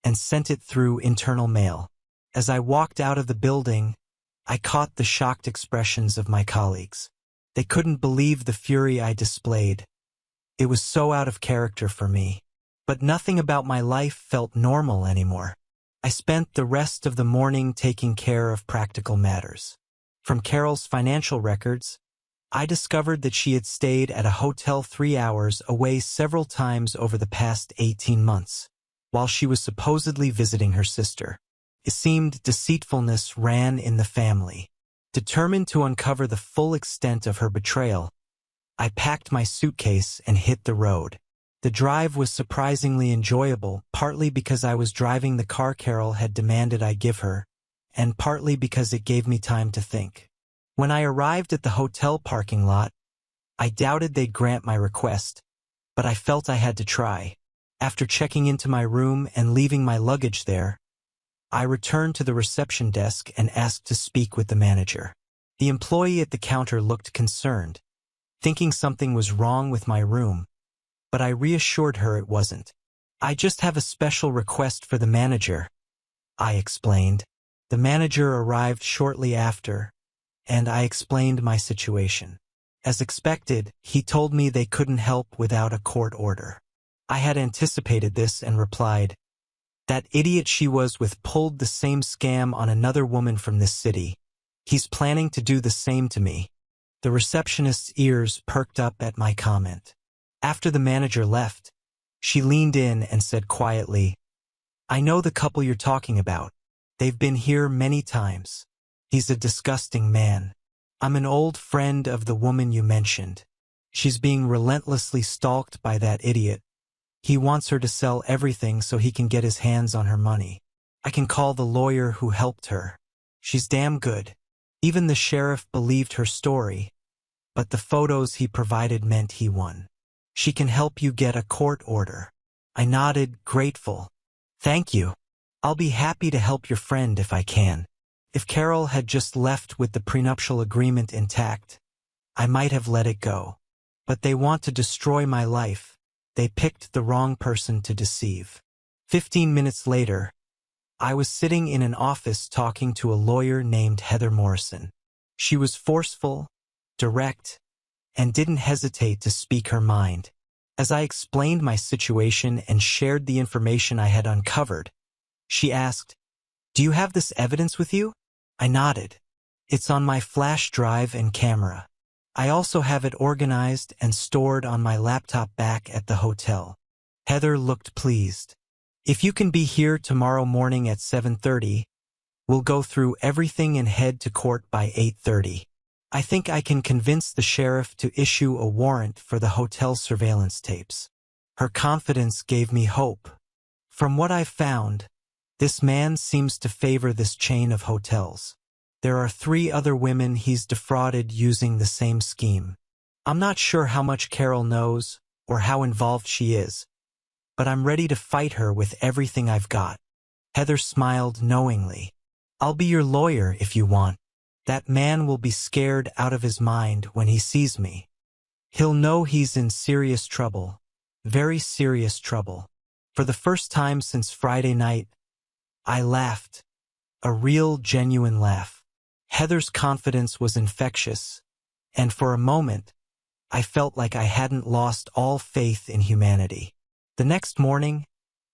[SPEAKER 1] and sent it through internal mail. As I walked out of the building, I caught the shocked expressions of my colleagues. They couldn't believe the fury I displayed. It was so out of character for me. But nothing about my life felt normal anymore. I spent the rest of the morning taking care of practical matters. From Carol's financial records, I discovered that she had stayed at a hotel 3 hours away several times over the past 18 months, while she was supposedly visiting her sister. It seemed deceitfulness ran in the family. Determined to uncover the full extent of her betrayal, I packed my suitcase and hit the road. The drive was surprisingly enjoyable, partly because I was driving the car Carol had demanded I give her, and partly because it gave me time to think. When I arrived at the hotel parking lot, I doubted they'd grant my request, but I felt I had to try. After checking into my room and leaving my luggage there, I returned to the reception desk and asked to speak with the manager. The employee at the counter looked concerned, thinking something was wrong with my room, but I reassured her it wasn't. I just have a special request for the manager, I explained. The manager arrived shortly after, and I explained my situation. As expected, he told me they couldn't help without a court order. I had anticipated this and replied, "That idiot she was with pulled the same scam on another woman from this city. He's planning to do the same to me." The receptionist's ears perked up at my comment. After the manager left, she leaned in and said quietly, "I know the couple you're talking about. They've been here many times. He's a disgusting man. I'm an old friend of the woman you mentioned. She's being relentlessly stalked by that idiot. He wants her to sell everything so he can get his hands on her money. I can call the lawyer who helped her. She's damn good." Even the sheriff believed her story, but the photos he provided meant he won. "She can help you get a court order." I nodded, grateful. "Thank you. I'll be happy to help your friend if I can." If Carol had just left with the prenuptial agreement intact, I might have let it go. But they want to destroy my life. They picked the wrong person to deceive. 15 minutes later, I was sitting in an office talking to a lawyer named Heather Morrison. She was forceful, direct, and didn't hesitate to speak her mind. As I explained my situation and shared the information I had uncovered, she asked, "Do you have this evidence with you?" I nodded. "It's on my flash drive and camera. I also have it organized and stored on my laptop back at the hotel." Heather looked pleased. "If you can be here tomorrow morning at 7:30, we'll go through everything and head to court by 8:30. I think I can convince the sheriff to issue a warrant for the hotel surveillance tapes." Her confidence gave me hope. From what I've found, this man seems to favor this chain of hotels. There are 3 other women he's defrauded using the same scheme. I'm not sure how much Carol knows or how involved she is, but I'm ready to fight her with everything I've got. Heather smiled knowingly. "I'll be your lawyer if you want." That man will be scared out of his mind when he sees me. He'll know he's in serious trouble, very serious trouble. For the first time since Friday night, I laughed. A real, genuine laugh. Heather's confidence was infectious, and for a moment, I felt like I hadn't lost all faith in humanity. The next morning,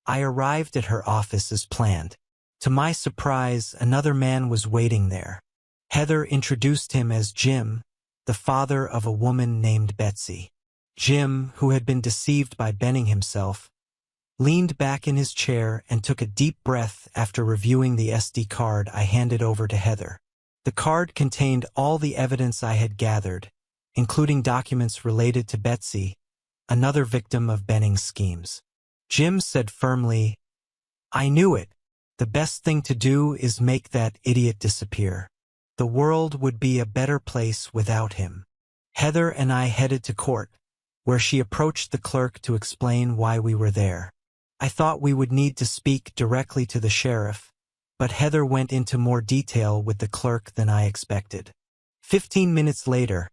[SPEAKER 1] I arrived at her office as planned. To my surprise, another man was waiting there. Heather introduced him as Jim, the father of a woman named Betsy. Jim, who had been deceived by Benning himself, leaned back in his chair and took a deep breath after reviewing the SD card I handed over to Heather. The card contained all the evidence I had gathered, including documents related to Betsy, another victim of Benning's schemes. Jim said firmly, "I knew it. The best thing to do is make that idiot disappear. The world would be a better place without him." Heather and I headed to court, where she approached the clerk to explain why we were there. I thought we would need to speak directly to the sheriff, but Heather went into more detail with the clerk than I expected. 15 minutes later,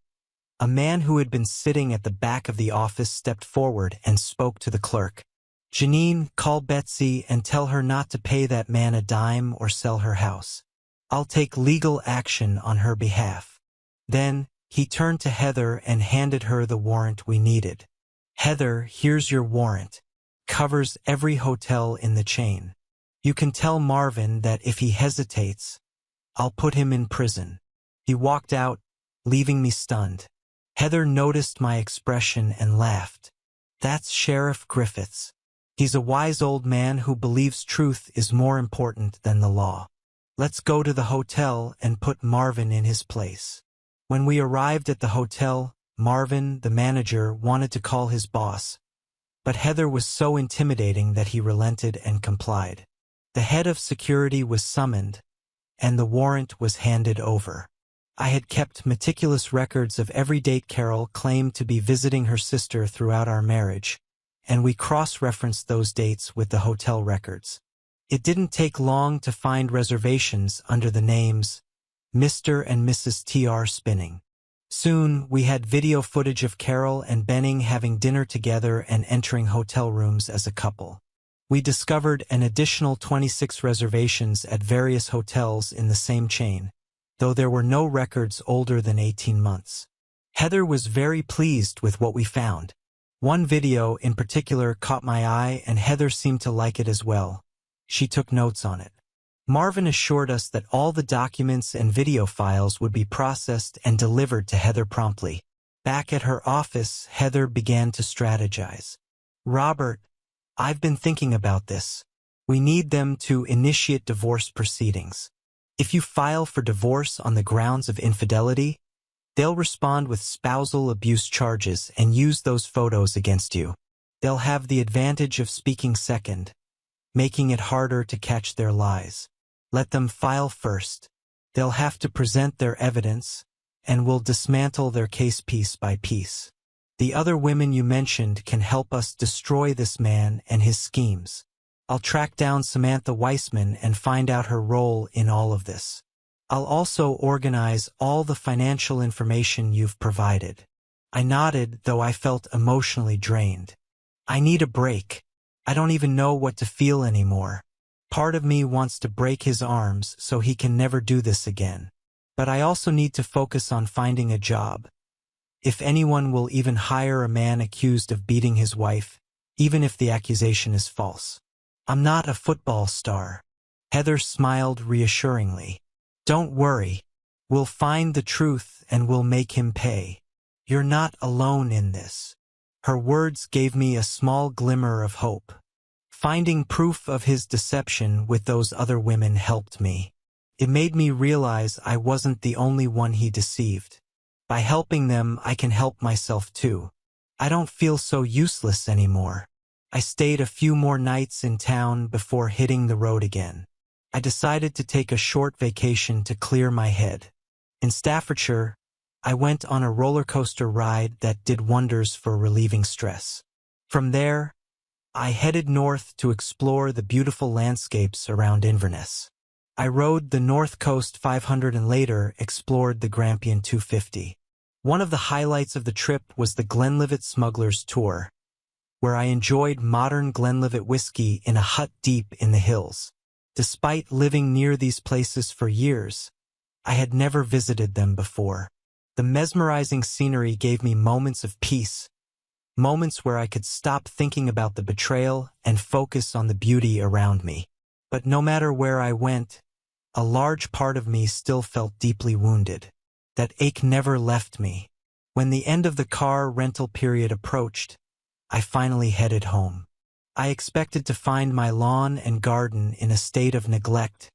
[SPEAKER 1] a man who had been sitting at the back of the office stepped forward and spoke to the clerk. "Janine, call Betsy and tell her not to pay that man a dime or sell her house. I'll take legal action on her behalf." Then, he turned to Heather and handed her the warrant we needed. "Heather, here's your warrant. Covers every hotel in the chain. You can tell Marvin that if he hesitates, I'll put him in prison." He walked out, leaving me stunned. Heather noticed my expression and laughed. "That's Sheriff Griffiths. He's a wise old man who believes truth is more important than the law. Let's go to the hotel and put Marvin in his place." When we arrived at the hotel, Marvin, the manager, wanted to call his boss, but Heather was so intimidating that he relented and complied. The head of security was summoned, and the warrant was handed over. I had kept meticulous records of every date Carol claimed to be visiting her sister throughout our marriage, and we cross-referenced those dates with the hotel records. It didn't take long to find reservations under the names Mr. and Mrs. T.R. Spinning. Soon, we had video footage of Carol and Benning having dinner together and entering hotel rooms as a couple. We discovered an additional 26 reservations at various hotels in the same chain, though there were no records older than 18 months. Heather was very pleased with what we found. One video in particular caught my eye, and Heather seemed to like it as well. She took notes on it. Marvin assured us that all the documents and video files would be processed and delivered to Heather promptly. Back at her office, Heather began to strategize. "Robert, I've been thinking about this. We need them to initiate divorce proceedings. If you file for divorce on the grounds of infidelity, they'll respond with spousal abuse charges and use those photos against you. They'll have the advantage of speaking second, making it harder to catch their lies. Let them file first. They'll have to present their evidence, and we'll dismantle their case piece by piece. The other women you mentioned can help us destroy this man and his schemes. I'll track down Samantha Weissman and find out her role in all of this. I'll also organize all the financial information you've provided." I nodded, though I felt emotionally drained. I need a break. I don't even know what to feel anymore. Part of me wants to break his arms so he can never do this again. But I also need to focus on finding a job. If anyone will even hire a man accused of beating his wife, even if the accusation is false. I'm not a football star. Heather smiled reassuringly. "Don't worry. We'll find the truth and we'll make him pay. You're not alone in this." Her words gave me a small glimmer of hope. Finding proof of his deception with those other women helped me. It made me realize I wasn't the only one he deceived. By helping them, I can help myself too. I don't feel so useless anymore. I stayed a few more nights in town before hitting the road again. I decided to take a short vacation to clear my head. In Staffordshire, I went on a roller coaster ride that did wonders for relieving stress. From there, I headed north to explore the beautiful landscapes around Inverness. I rode the North Coast 500 and later explored the Grampian 250. One of the highlights of the trip was the Glenlivet Smugglers Tour, where I enjoyed modern Glenlivet whiskey in a hut deep in the hills. Despite living near these places for years, I had never visited them before. The mesmerizing scenery gave me moments of peace, moments where I could stop thinking about the betrayal and focus on the beauty around me. But no matter where I went, a large part of me still felt deeply wounded. That ache never left me. When the end of the car rental period approached, I finally headed home. I expected to find my lawn and garden in a state of neglect,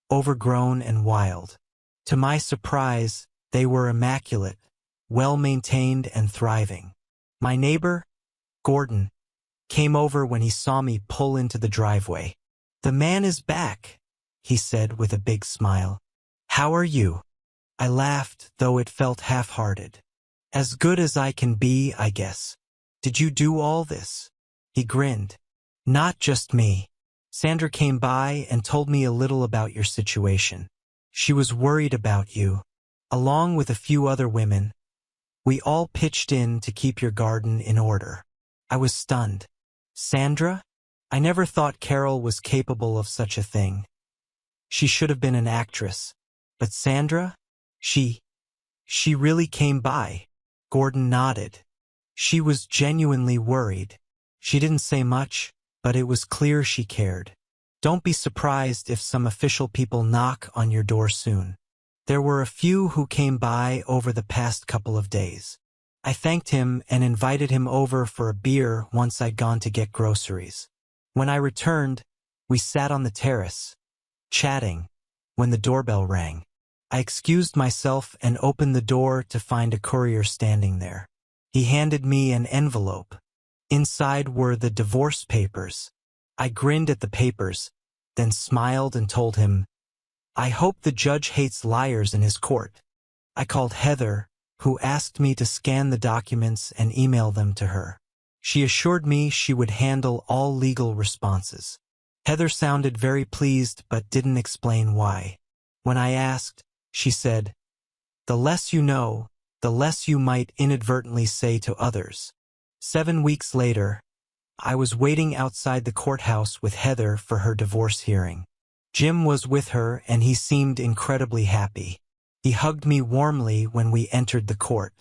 [SPEAKER 1] overgrown and wild. To my surprise, they were immaculate, well-maintained and thriving. My neighbor, Gordon, came over when he saw me pull into the driveway. "The man is back," he said with a big smile. "How are you?" I laughed, though it felt half-hearted. "As good as I can be, I guess. Did you do all this?" He grinned. "Not just me. Sandra came by and told me a little about your situation. She was worried about you. Along with a few other women, we all pitched in to keep your garden in order." I was stunned. Sandra? I never thought Carol was capable of such a thing. She should have been an actress. But Sandra? She really came by. Gordon nodded. She was genuinely worried. She didn't say much, but it was clear she cared. Don't be surprised if some official people knock on your door soon. There were a few who came by over the past couple of days. I thanked him and invited him over for a beer once I'd gone to get groceries. When I returned, we sat on the terrace, chatting, when the doorbell rang. I excused myself and opened the door to find a courier standing there. He handed me an envelope. Inside were the divorce papers. I grinned at the papers, then smiled and told him, "I hope the judge hates liars in his court." I called Heather, who asked me to scan the documents and email them to her. She assured me she would handle all legal responses. Heather sounded very pleased but didn't explain why. When I asked, she said, "The less you know, the less you might inadvertently say to others." 7 weeks later, I was waiting outside the courthouse with Heather for her divorce hearing. Jim was with her and he seemed incredibly happy. He hugged me warmly when we entered the court.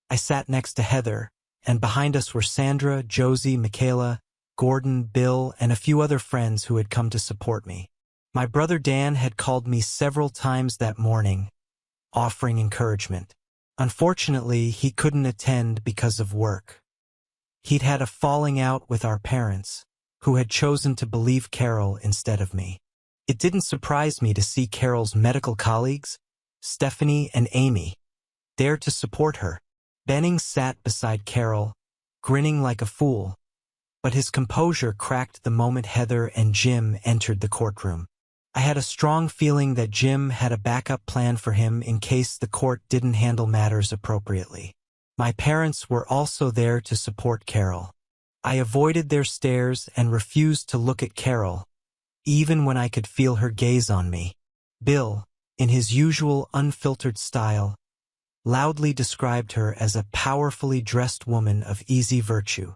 [SPEAKER 1] I sat next to Heather, and behind us were Sandra, Josie, Michaela, Gordon, Bill, and a few other friends who had come to support me. My brother Dan had called me several times that morning, offering encouragement. Unfortunately, he couldn't attend because of work. He'd had a falling out with our parents, who had chosen to believe Carol instead of me. It didn't surprise me to see Carol's medical colleagues, Stephanie and Amy, there to support her. Benning sat beside Carol, grinning like a fool, but his composure cracked the moment Heather and Jim entered the courtroom. I had a strong feeling that Jim had a backup plan for him in case the court didn't handle matters appropriately. My parents were also there to support Carol. I avoided their stares and refused to look at Carol, even when I could feel her gaze on me. Bill, in his usual unfiltered style, loudly described her as a powerfully dressed woman of easy virtue.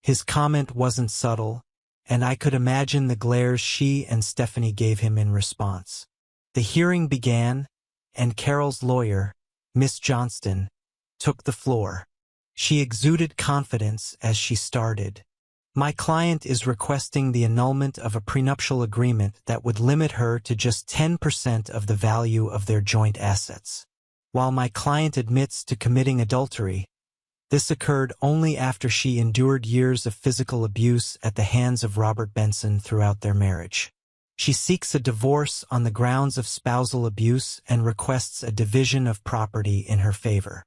[SPEAKER 1] His comment wasn't subtle, and I could imagine the glares she and Stephanie gave him in response. The hearing began, and Carol's lawyer, Miss Johnston, took the floor. She exuded confidence as she started. "My client is requesting the annulment of a prenuptial agreement that would limit her to just 10% of the value of their joint assets. While my client admits to committing adultery, this occurred only after she endured years of physical abuse at the hands of Robert Benson throughout their marriage. She seeks a divorce on the grounds of spousal abuse and requests a division of property in her favor.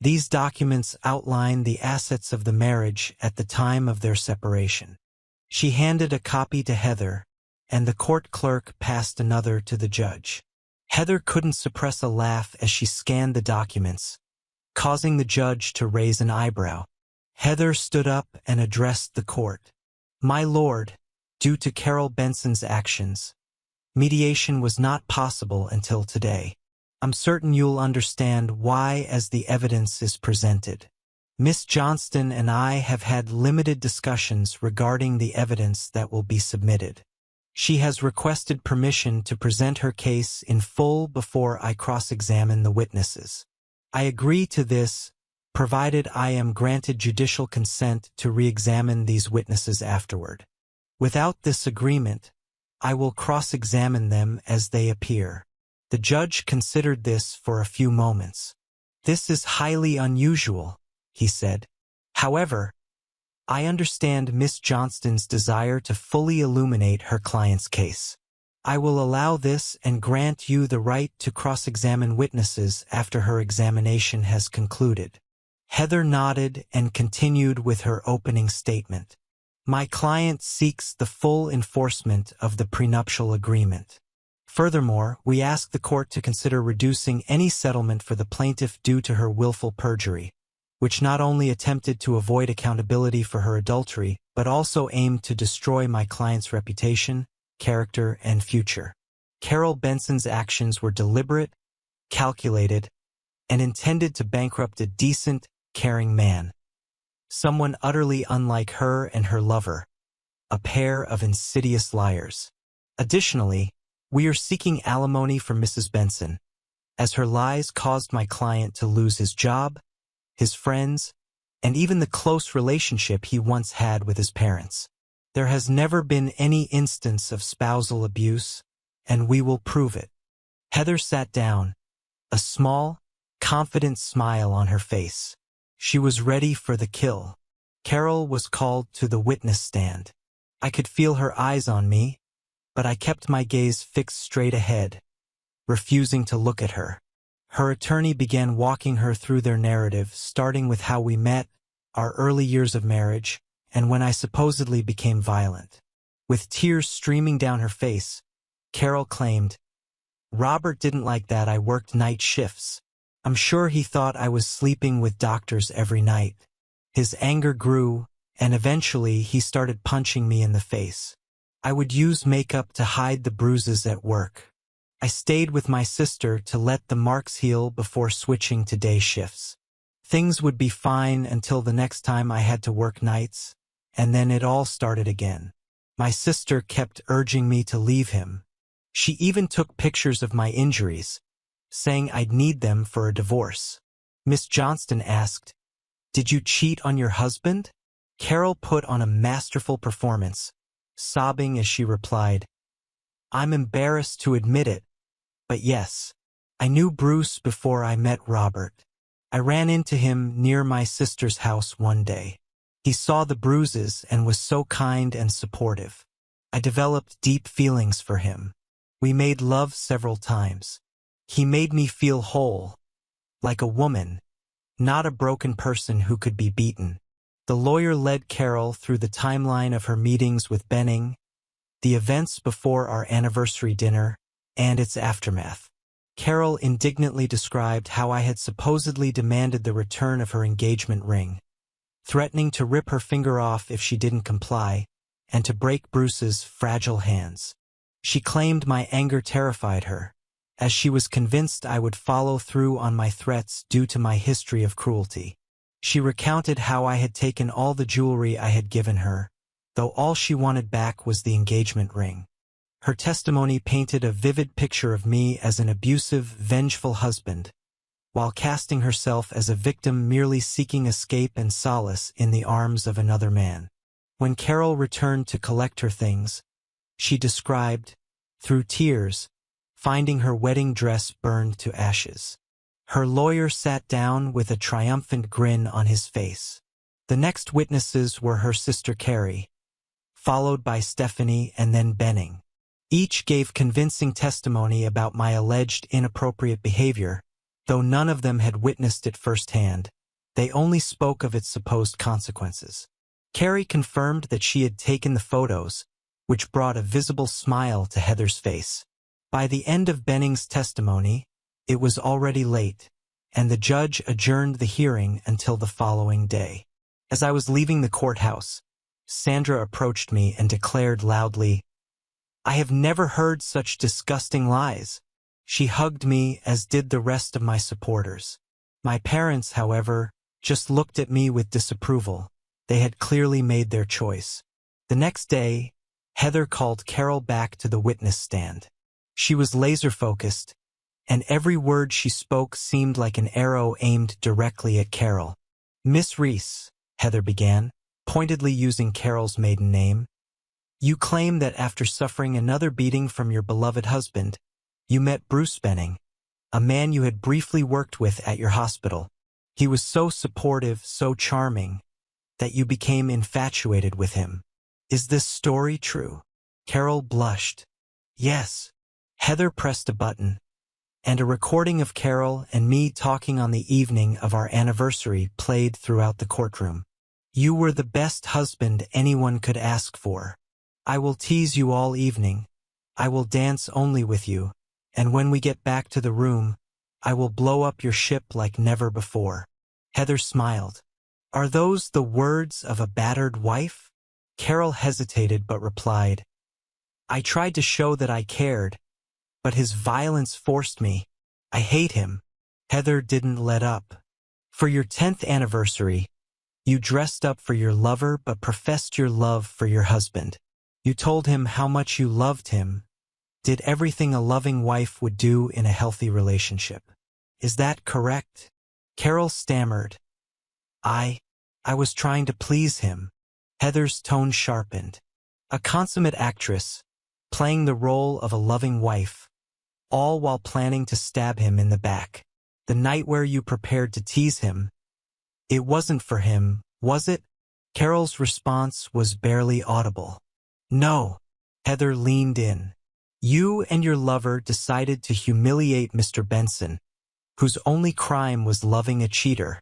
[SPEAKER 1] These documents outline the assets of the marriage at the time of their separation." She handed a copy to Heather, and the court clerk passed another to the judge. Heather couldn't suppress a laugh as she scanned the documents, causing the judge to raise an eyebrow. Heather stood up and addressed the court. "My lord, due to Carol Benson's actions, Mediation was not possible until today. I'm certain you'll understand why as the evidence is presented. Miss Johnston and I have had limited discussions regarding the evidence that will be submitted. She has requested permission to present her case in full before I cross-examine the witnesses. I agree to this, provided I am granted judicial consent to re-examine these witnesses afterward. Without this agreement, I will cross-examine them as they appear. The judge considered this for a few moments. This is highly unusual, he said. However, I understand Miss Johnston's desire to fully illuminate her client's case. I will allow this and grant you the right to cross-examine witnesses after her examination has concluded. Heather nodded and continued with her opening statement. My client seeks the full enforcement of the prenuptial agreement. Furthermore, we ask the court to consider reducing any settlement for the plaintiff due to her willful perjury, which not only attempted to avoid accountability for her adultery, but also aimed to destroy my client's reputation, character, and future. Carol Benson's actions were deliberate, calculated, and intended to bankrupt a decent, caring man. Someone utterly unlike her and her lover, a pair of insidious liars. Additionally, we are seeking alimony for Mrs. Benson, as her lies caused my client to lose his job, his friends, and even the close relationship he once had with his parents. There has never been any instance of spousal abuse, and we will prove it. Heather sat down, a small, confident smile on her face. She was ready for the kill. Carol was called to the witness stand. I could feel her eyes on me, but I kept my gaze fixed straight ahead, refusing to look at her. Her attorney began walking her through their narrative, starting with how we met, our early years of marriage, and when I supposedly became violent. With tears streaming down her face, Carol claimed, "Robert didn't like that I worked night shifts. I'm sure he thought I was sleeping with doctors every night." His anger grew, and eventually he started punching me in the face. I would use makeup to hide the bruises at work. I stayed with my sister to let the marks heal before switching to day shifts. Things would be fine until the next time I had to work nights, and then it all started again. My sister kept urging me to leave him. She even took pictures of my injuries, saying I'd need them for a divorce. Miss Johnston asked, "Did you cheat on your husband?" Carol put on a masterful performance, sobbing as she replied, "I'm embarrassed to admit it, but yes, I knew Bruce before I met Robert. I ran into him near my sister's house one day. He saw the bruises and was so kind and supportive. I developed deep feelings for him. We made love several times. He made me feel whole, like a woman, not a broken person who could be beaten." The lawyer led Carol through the timeline of her meetings with Benning, the events before our anniversary dinner, and its aftermath. Carol indignantly described how I had supposedly demanded the return of her engagement ring, threatening to rip her finger off if she didn't comply, and to break Bruce's fragile hands. She claimed my anger terrified her, as she was convinced I would follow through on my threats due to my history of cruelty. She recounted how I had taken all the jewelry I had given her, though all she wanted back was the engagement ring. Her testimony painted a vivid picture of me as an abusive, vengeful husband, while casting herself as a victim merely seeking escape and solace in the arms of another man. When Carol returned to collect her things, she described, through tears, finding her wedding dress burned to ashes. Her lawyer sat down with a triumphant grin on his face. The next witnesses were her sister Carrie, followed by Stephanie and then Benning. Each gave convincing testimony about my alleged inappropriate behavior, though none of them had witnessed it firsthand. They only spoke of its supposed consequences. Carrie confirmed that she had taken the photos, which brought a visible smile to Heather's face. By the end of Benning's testimony, it was already late, and the judge adjourned the hearing until the following day. As I was leaving the courthouse, Sandra approached me and declared loudly, I have never heard such disgusting lies. She hugged me, as did the rest of my supporters. My parents, however, just looked at me with disapproval. They had clearly made their choice. The next day, Heather called Carol back to the witness stand. She was laser-focused, and every word she spoke seemed like an arrow aimed directly at Carol. "Miss Reese," Heather began, pointedly using Carol's maiden name, "you claim that after suffering another beating from your beloved husband, you met Bruce Benning, a man you had briefly worked with at your hospital. He was so supportive, so charming, that you became infatuated with him. Is this story true?" Carol blushed. "Yes." Heather pressed a button, and a recording of Carol and me talking on the evening of our anniversary played throughout the courtroom. "You were the best husband anyone could ask for. I will tease you all evening. I will dance only with you, and when we get back to the room, I will blow up your ship like never before." Heather smiled. "Are those the words of a battered wife?" Carol hesitated but replied, "I tried to show that I cared, but his violence forced me. I hate him." Heather didn't let up. "For your 10th anniversary, you dressed up for your lover but professed your love for your husband. You told him how much you loved him, did everything a loving wife would do in a healthy relationship. Is that correct?" Carol stammered. I was trying to please him." Heather's tone sharpened. "A consummate actress, playing the role of a loving wife, all while planning to stab him in the back. The night where you prepared to tease him, it wasn't for him, was it?" Carol's response was barely audible. "No." Heather leaned in. "You and your lover decided to humiliate Mr. Benson, whose only crime was loving a cheater."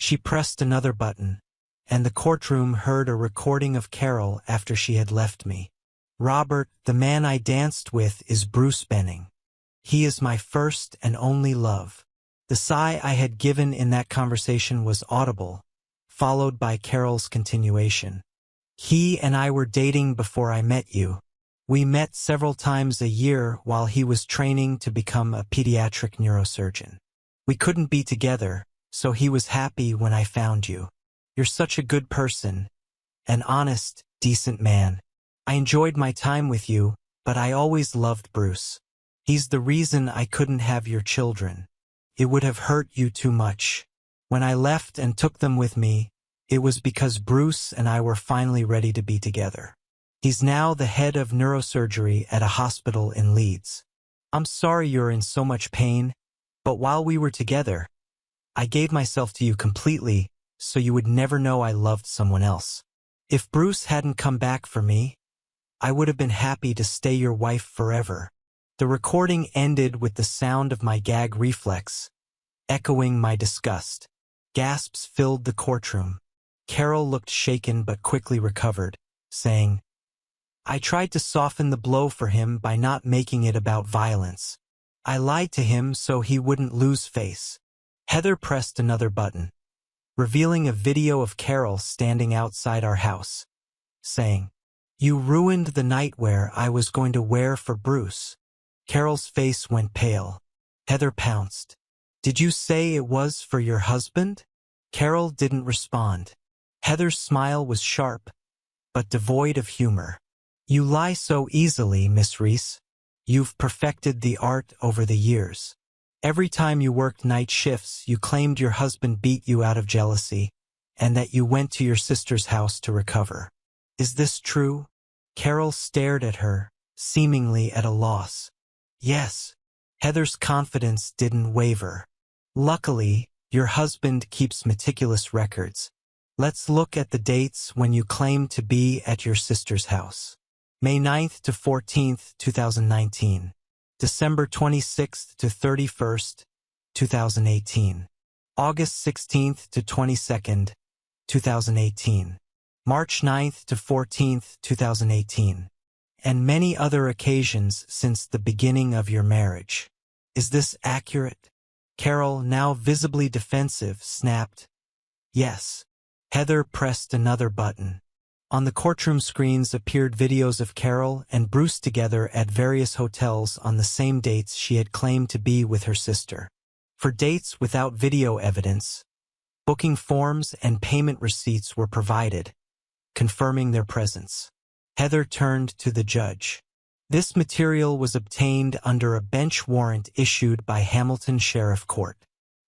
[SPEAKER 1] She pressed another button, and the courtroom heard a recording of Carol after she had left me. "Robert, the man I danced with, is Bruce Benning. He is my first and only love." The sigh I had given in that conversation was audible, followed by Carol's continuation. "He and I were dating before I met you. We met several times a year while he was training to become a pediatric neurosurgeon. We couldn't be together, so he was happy when I found you. You're such a good person, an honest, decent man. I enjoyed my time with you, but I always loved Bruce. He's the reason I couldn't have your children. It would have hurt you too much. When I left and took them with me, it was because Bruce and I were finally ready to be together. He's now the head of neurosurgery at a hospital in Leeds. I'm sorry you're in so much pain, but while we were together, I gave myself to you completely so you would never know I loved someone else. If Bruce hadn't come back for me, I would have been happy to stay your wife forever." The recording ended with the sound of my gag reflex, echoing my disgust. Gasps filled the courtroom. Carol looked shaken but quickly recovered, saying, "I tried to soften the blow for him by not making it about violence. I lied to him so he wouldn't lose face." Heather pressed another button, revealing a video of Carol standing outside our house, saying, "You ruined the nightwear I was going to wear for Bruce." Carol's face went pale. Heather pounced. "Did you say it was for your husband?" Carol didn't respond. Heather's smile was sharp, but devoid of humor. "You lie so easily, Miss Reese. You've perfected the art over the years. Every time you worked night shifts, you claimed your husband beat you out of jealousy, and that you went to your sister's house to recover. Is this true?" Carol stared at her, seemingly at a loss. "Yes." Heather's confidence didn't waver. "Luckily, your husband keeps meticulous records. Let's look at the dates when you claimed to be at your sister's house. May 9th to 14th, 2019. December 26th to 31st, 2018. August 16th to 22nd, 2018. March 9th to 14th, 2018. And many other occasions since the beginning of your marriage. Is this accurate?" Carol, now visibly defensive, snapped, "Yes." Heather pressed another button, On the courtroom screens appeared videos of Carol and Bruce together at various hotels on the same dates she had claimed to be with her sister. For dates without video evidence, booking forms and payment receipts were provided, confirming their presence. Heather turned to the judge. This material was obtained under a bench warrant issued by Hamilton Sheriff Court.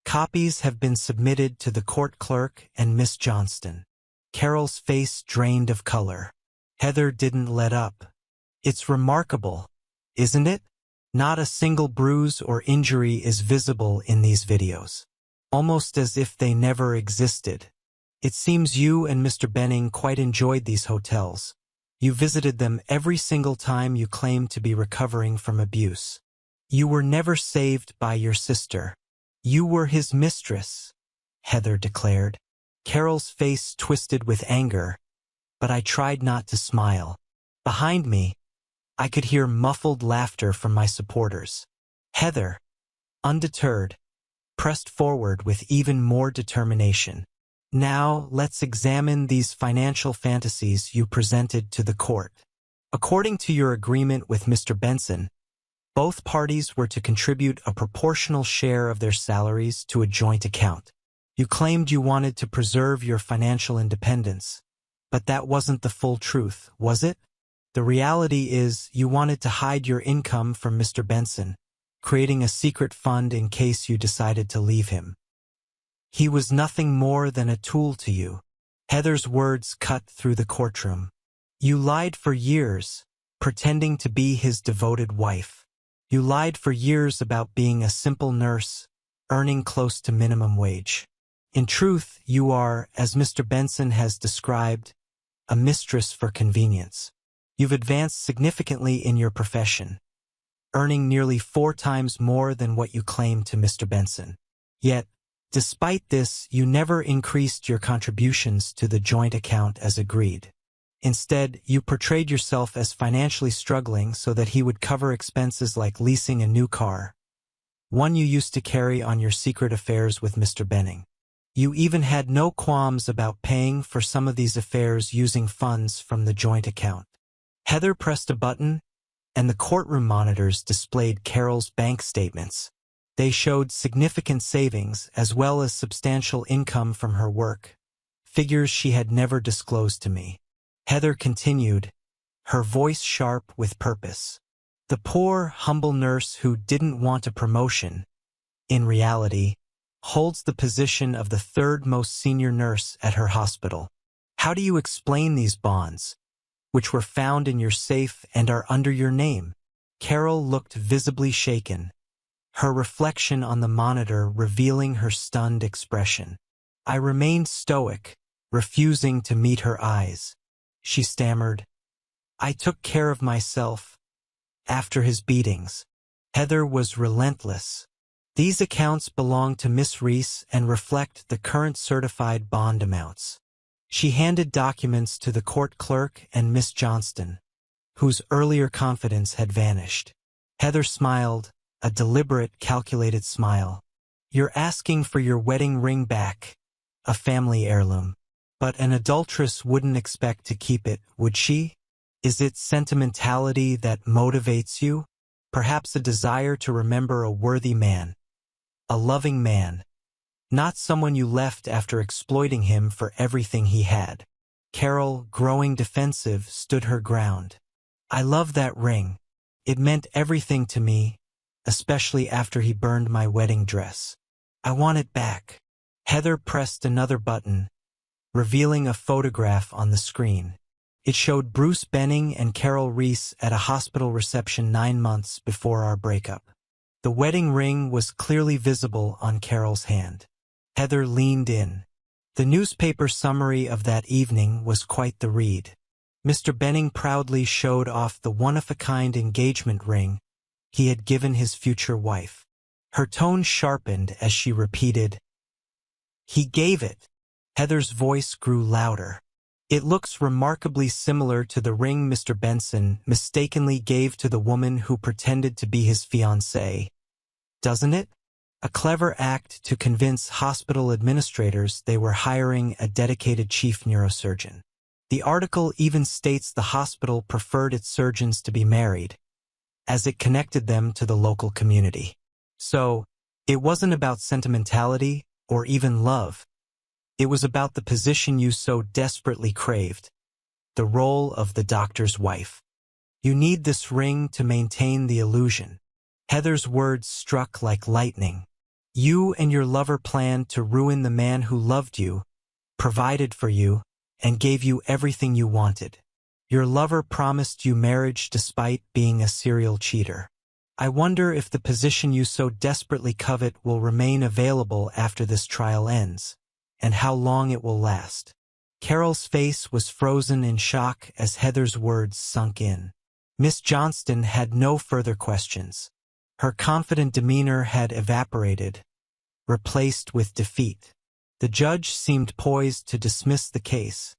[SPEAKER 1] Copies have been submitted to the court clerk and Miss Johnston. Carol's face drained of color. Heather didn't let up. It's remarkable, isn't it? Not a single bruise or injury is visible in these videos. Almost as if they never existed. It seems you and Mr. Benning quite enjoyed these hotels. You visited them every single time you claimed to be recovering from abuse. You were never saved by your sister. You were his mistress, Heather declared. Carol's face twisted with anger, but I tried not to smile. Behind me, I could hear muffled laughter from my supporters. Heather, undeterred, pressed forward with even more determination. Now, let's examine these financial fantasies you presented to the court. According to your agreement with Mr. Benson, both parties were to contribute a proportional share of their salaries to a joint account. You claimed you wanted to preserve your financial independence, but that wasn't the full truth, was it? The reality is you wanted to hide your income from Mr. Benson, creating a secret fund in case you decided to leave him. He was nothing more than a tool to you. Heather's words cut through the courtroom. You lied for years, pretending to be his devoted wife. You lied for years about being a simple nurse, earning close to minimum wage. In truth, you are, as Mr. Benson has described, a mistress for convenience. You've advanced significantly in your profession, earning nearly 4 times more than what you claimed to Mr. Benson. Yet, despite this, you never increased your contributions to the joint account as agreed. Instead, you portrayed yourself as financially struggling so that he would cover expenses like leasing a new car, one you used to carry on your secret affairs with Mr. Benning. You even had no qualms about paying for some of these affairs using funds from the joint account. Heather pressed a button, and the courtroom monitors displayed Carol's bank statements. They showed significant savings as well as substantial income from her work, figures she had never disclosed to me. Heather continued, her voice sharp with purpose. The poor, humble nurse who didn't want a promotion, in reality, holds the position of the 3rd most senior nurse at her hospital. How do you explain these bonds, which were found in your safe and are under your name? Carol looked visibly shaken, her reflection on the monitor revealing her stunned expression. I remained stoic, refusing to meet her eyes. She stammered, I took care of myself. After his beatings, Heather was relentless. These accounts belong to Miss Reese and reflect the current certified bond amounts. She handed documents to the court clerk and Miss Johnston, whose earlier confidence had vanished. Heather smiled, a deliberate, calculated smile. You're asking for your wedding ring back, a family heirloom. But an adulteress wouldn't expect to keep it, would she? Is it sentimentality that motivates you? Perhaps a desire to remember a worthy man, a loving man, not someone you left after exploiting him for everything he had. Carol, growing defensive, stood her ground. I love that ring. It meant everything to me, especially after he burned my wedding dress. I want it back. Heather pressed another button, revealing a photograph on the screen. It showed Bruce Benning and Carol Reese at a hospital reception 9 months before our breakup. The wedding ring was clearly visible on Carol's hand. Heather leaned in. The newspaper summary of that evening was quite the read. Mr. Benning proudly showed off the one-of-a-kind engagement ring he had given his future wife. Her tone sharpened as she repeated, He gave it. Heather's voice grew louder. It looks remarkably similar to the ring Mr. Benson mistakenly gave to the woman who pretended to be his fiancée, doesn't it? A clever act to convince hospital administrators they were hiring a dedicated chief neurosurgeon. The article even states the hospital preferred its surgeons to be married, as it connected them to the local community. So, it wasn't about sentimentality or even love. It was about the position you so desperately craved, the role of the doctor's wife. You need this ring to maintain the illusion. Heather's words struck like lightning. You and your lover planned to ruin the man who loved you, provided for you, and gave you everything you wanted. Your lover promised you marriage despite being a serial cheater. I wonder if the position you so desperately covet will remain available after this trial ends, and how long it will last. Carol's face was frozen in shock as Heather's words sunk in. Miss Johnston had no further questions. Her confident demeanor had evaporated, replaced with defeat. The judge seemed poised to dismiss the case,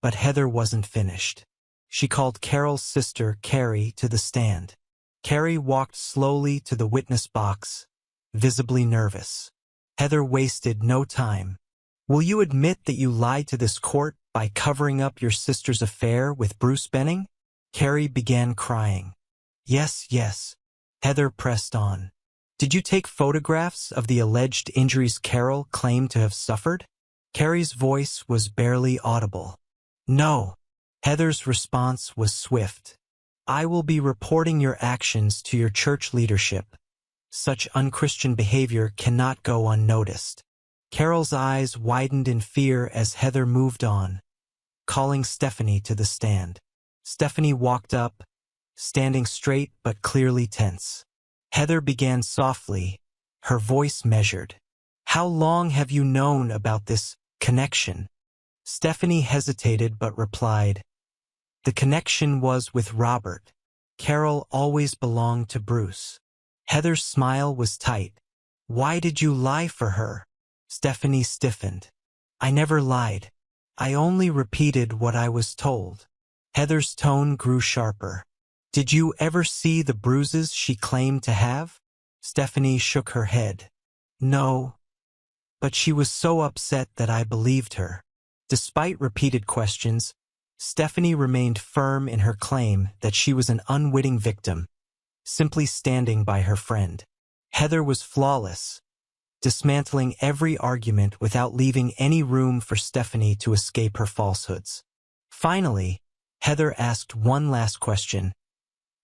[SPEAKER 1] but Heather wasn't finished. She called Carol's sister, Carrie, to the stand. Carrie walked slowly to the witness box, visibly nervous. Heather wasted no time. Will you admit that you lied to this court by covering up your sister's affair with Bruce Benning? Carrie began crying. Yes, yes. Heather pressed on. Did you take photographs of the alleged injuries Carol claimed to have suffered? Carrie's voice was barely audible. No. Heather's response was swift. I will be reporting your actions to your church leadership. Such unchristian behavior cannot go unnoticed. Carol's eyes widened in fear as Heather moved on, calling Stephanie to the stand. Stephanie walked up, standing straight but clearly tense. Heather began softly, her voice measured. How long have you known about this connection? Stephanie hesitated but replied, the connection was with Robert. Carol always belonged to Bruce. Heather's smile was tight. Why did you lie for her? Stephanie stiffened. I never lied. I only repeated what I was told. Heather's tone grew sharper. Did you ever see the bruises she claimed to have? Stephanie shook her head. No. But she was so upset that I believed her. Despite repeated questions, Stephanie remained firm in her claim that she was an unwitting victim, simply standing by her friend. Heather was flawless, dismantling every argument without leaving any room for Stephanie to escape her falsehoods. Finally, Heather asked one last question.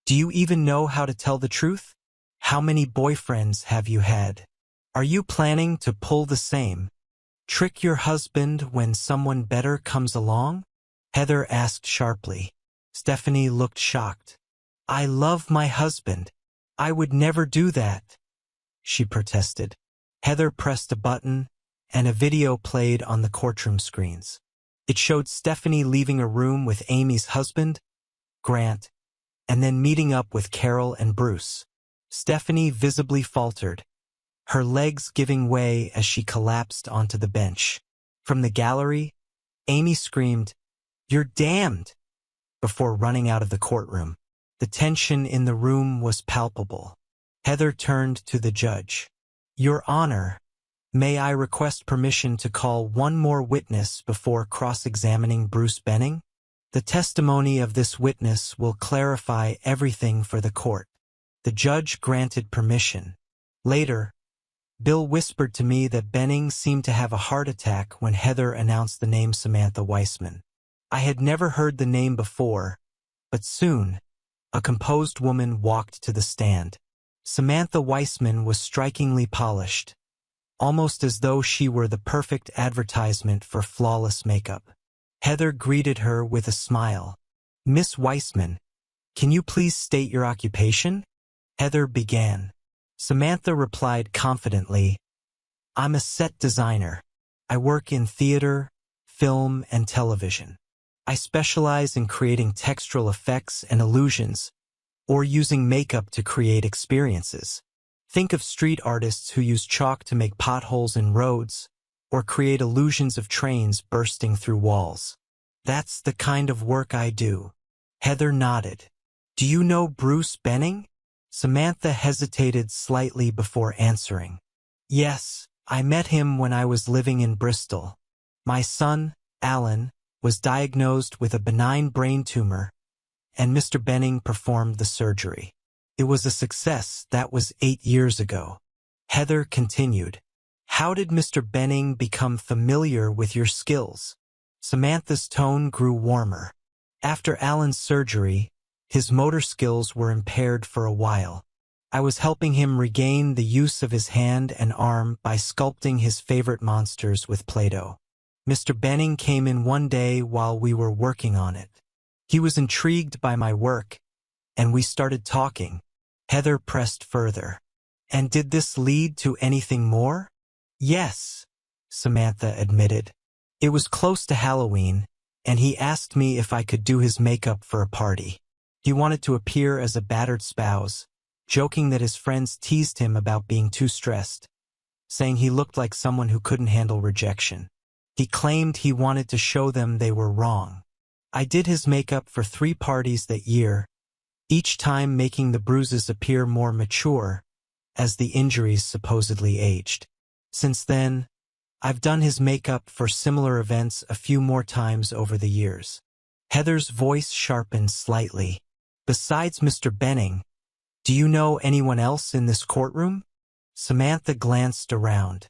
[SPEAKER 1] Do you even know how to tell the truth? How many boyfriends have you had? Are you planning to pull the same? Trick your husband when someone better comes along? Heather asked sharply. Stephanie looked shocked. I love my husband. I would never do that, she protested. Heather pressed a button, and a video played on the courtroom screens. It showed Stephanie leaving a room with Amy's husband, Grant, and then meeting up with Carol and Bruce. Stephanie visibly faltered, her legs giving way as she collapsed onto the bench. From the gallery, Amy screamed, You're damned, before running out of the courtroom. The tension in the room was palpable. Heather turned to the judge. Your Honor, may I request permission to call one more witness before cross-examining Bruce Benning? The testimony of this witness will clarify everything for the court. The judge granted permission. Later, Bill whispered to me that Benning seemed to have a heart attack when Heather announced the name Samantha Weissman. I had never heard the name before, but soon, a composed woman walked to the stand. Samantha Weissman was strikingly polished, almost as though she were the perfect advertisement for flawless makeup. Heather greeted her with a smile. Miss Weissman, can you please state your occupation? Heather began. Samantha replied confidently, I'm a set designer. I work in theater, film, and television. I specialize in creating textural effects and illusions, or using makeup to create experiences. Think of street artists who use chalk to make potholes in roads, or create illusions of trains bursting through walls. That's the kind of work I do. Heather nodded. Do you know Bruce Benning? Samantha hesitated slightly before answering. Yes, I met him when I was living in Bristol. My son, Alan, was diagnosed with a benign brain tumor, and Mr. Benning performed the surgery. It was a success. That was 8 years ago. Heather continued. How did Mr. Benning become familiar with your skills? Samantha's tone grew warmer. After Alan's surgery, his motor skills were impaired for a while. I was helping him regain the use of his hand and arm by sculpting his favorite monsters with Play-Doh. Mr. Benning came in one day while we were working on it. He was intrigued by my work, and we started talking. Heather pressed further. And did this lead to anything more? Yes, Samantha admitted. It was close to Halloween, and he asked me if I could do his makeup for a party. He wanted to appear as a battered spouse, joking that his friends teased him about being too stressed, saying he looked like someone who couldn't handle rejection. He claimed he wanted to show them they were wrong. I did his makeup for 3 parties that year, each time making the bruises appear more mature as the injuries supposedly aged. Since then, I've done his makeup for similar events a few more times over the years. Heather's voice sharpened slightly. Besides Mr. Benning, do you know anyone else in this courtroom? Samantha glanced around.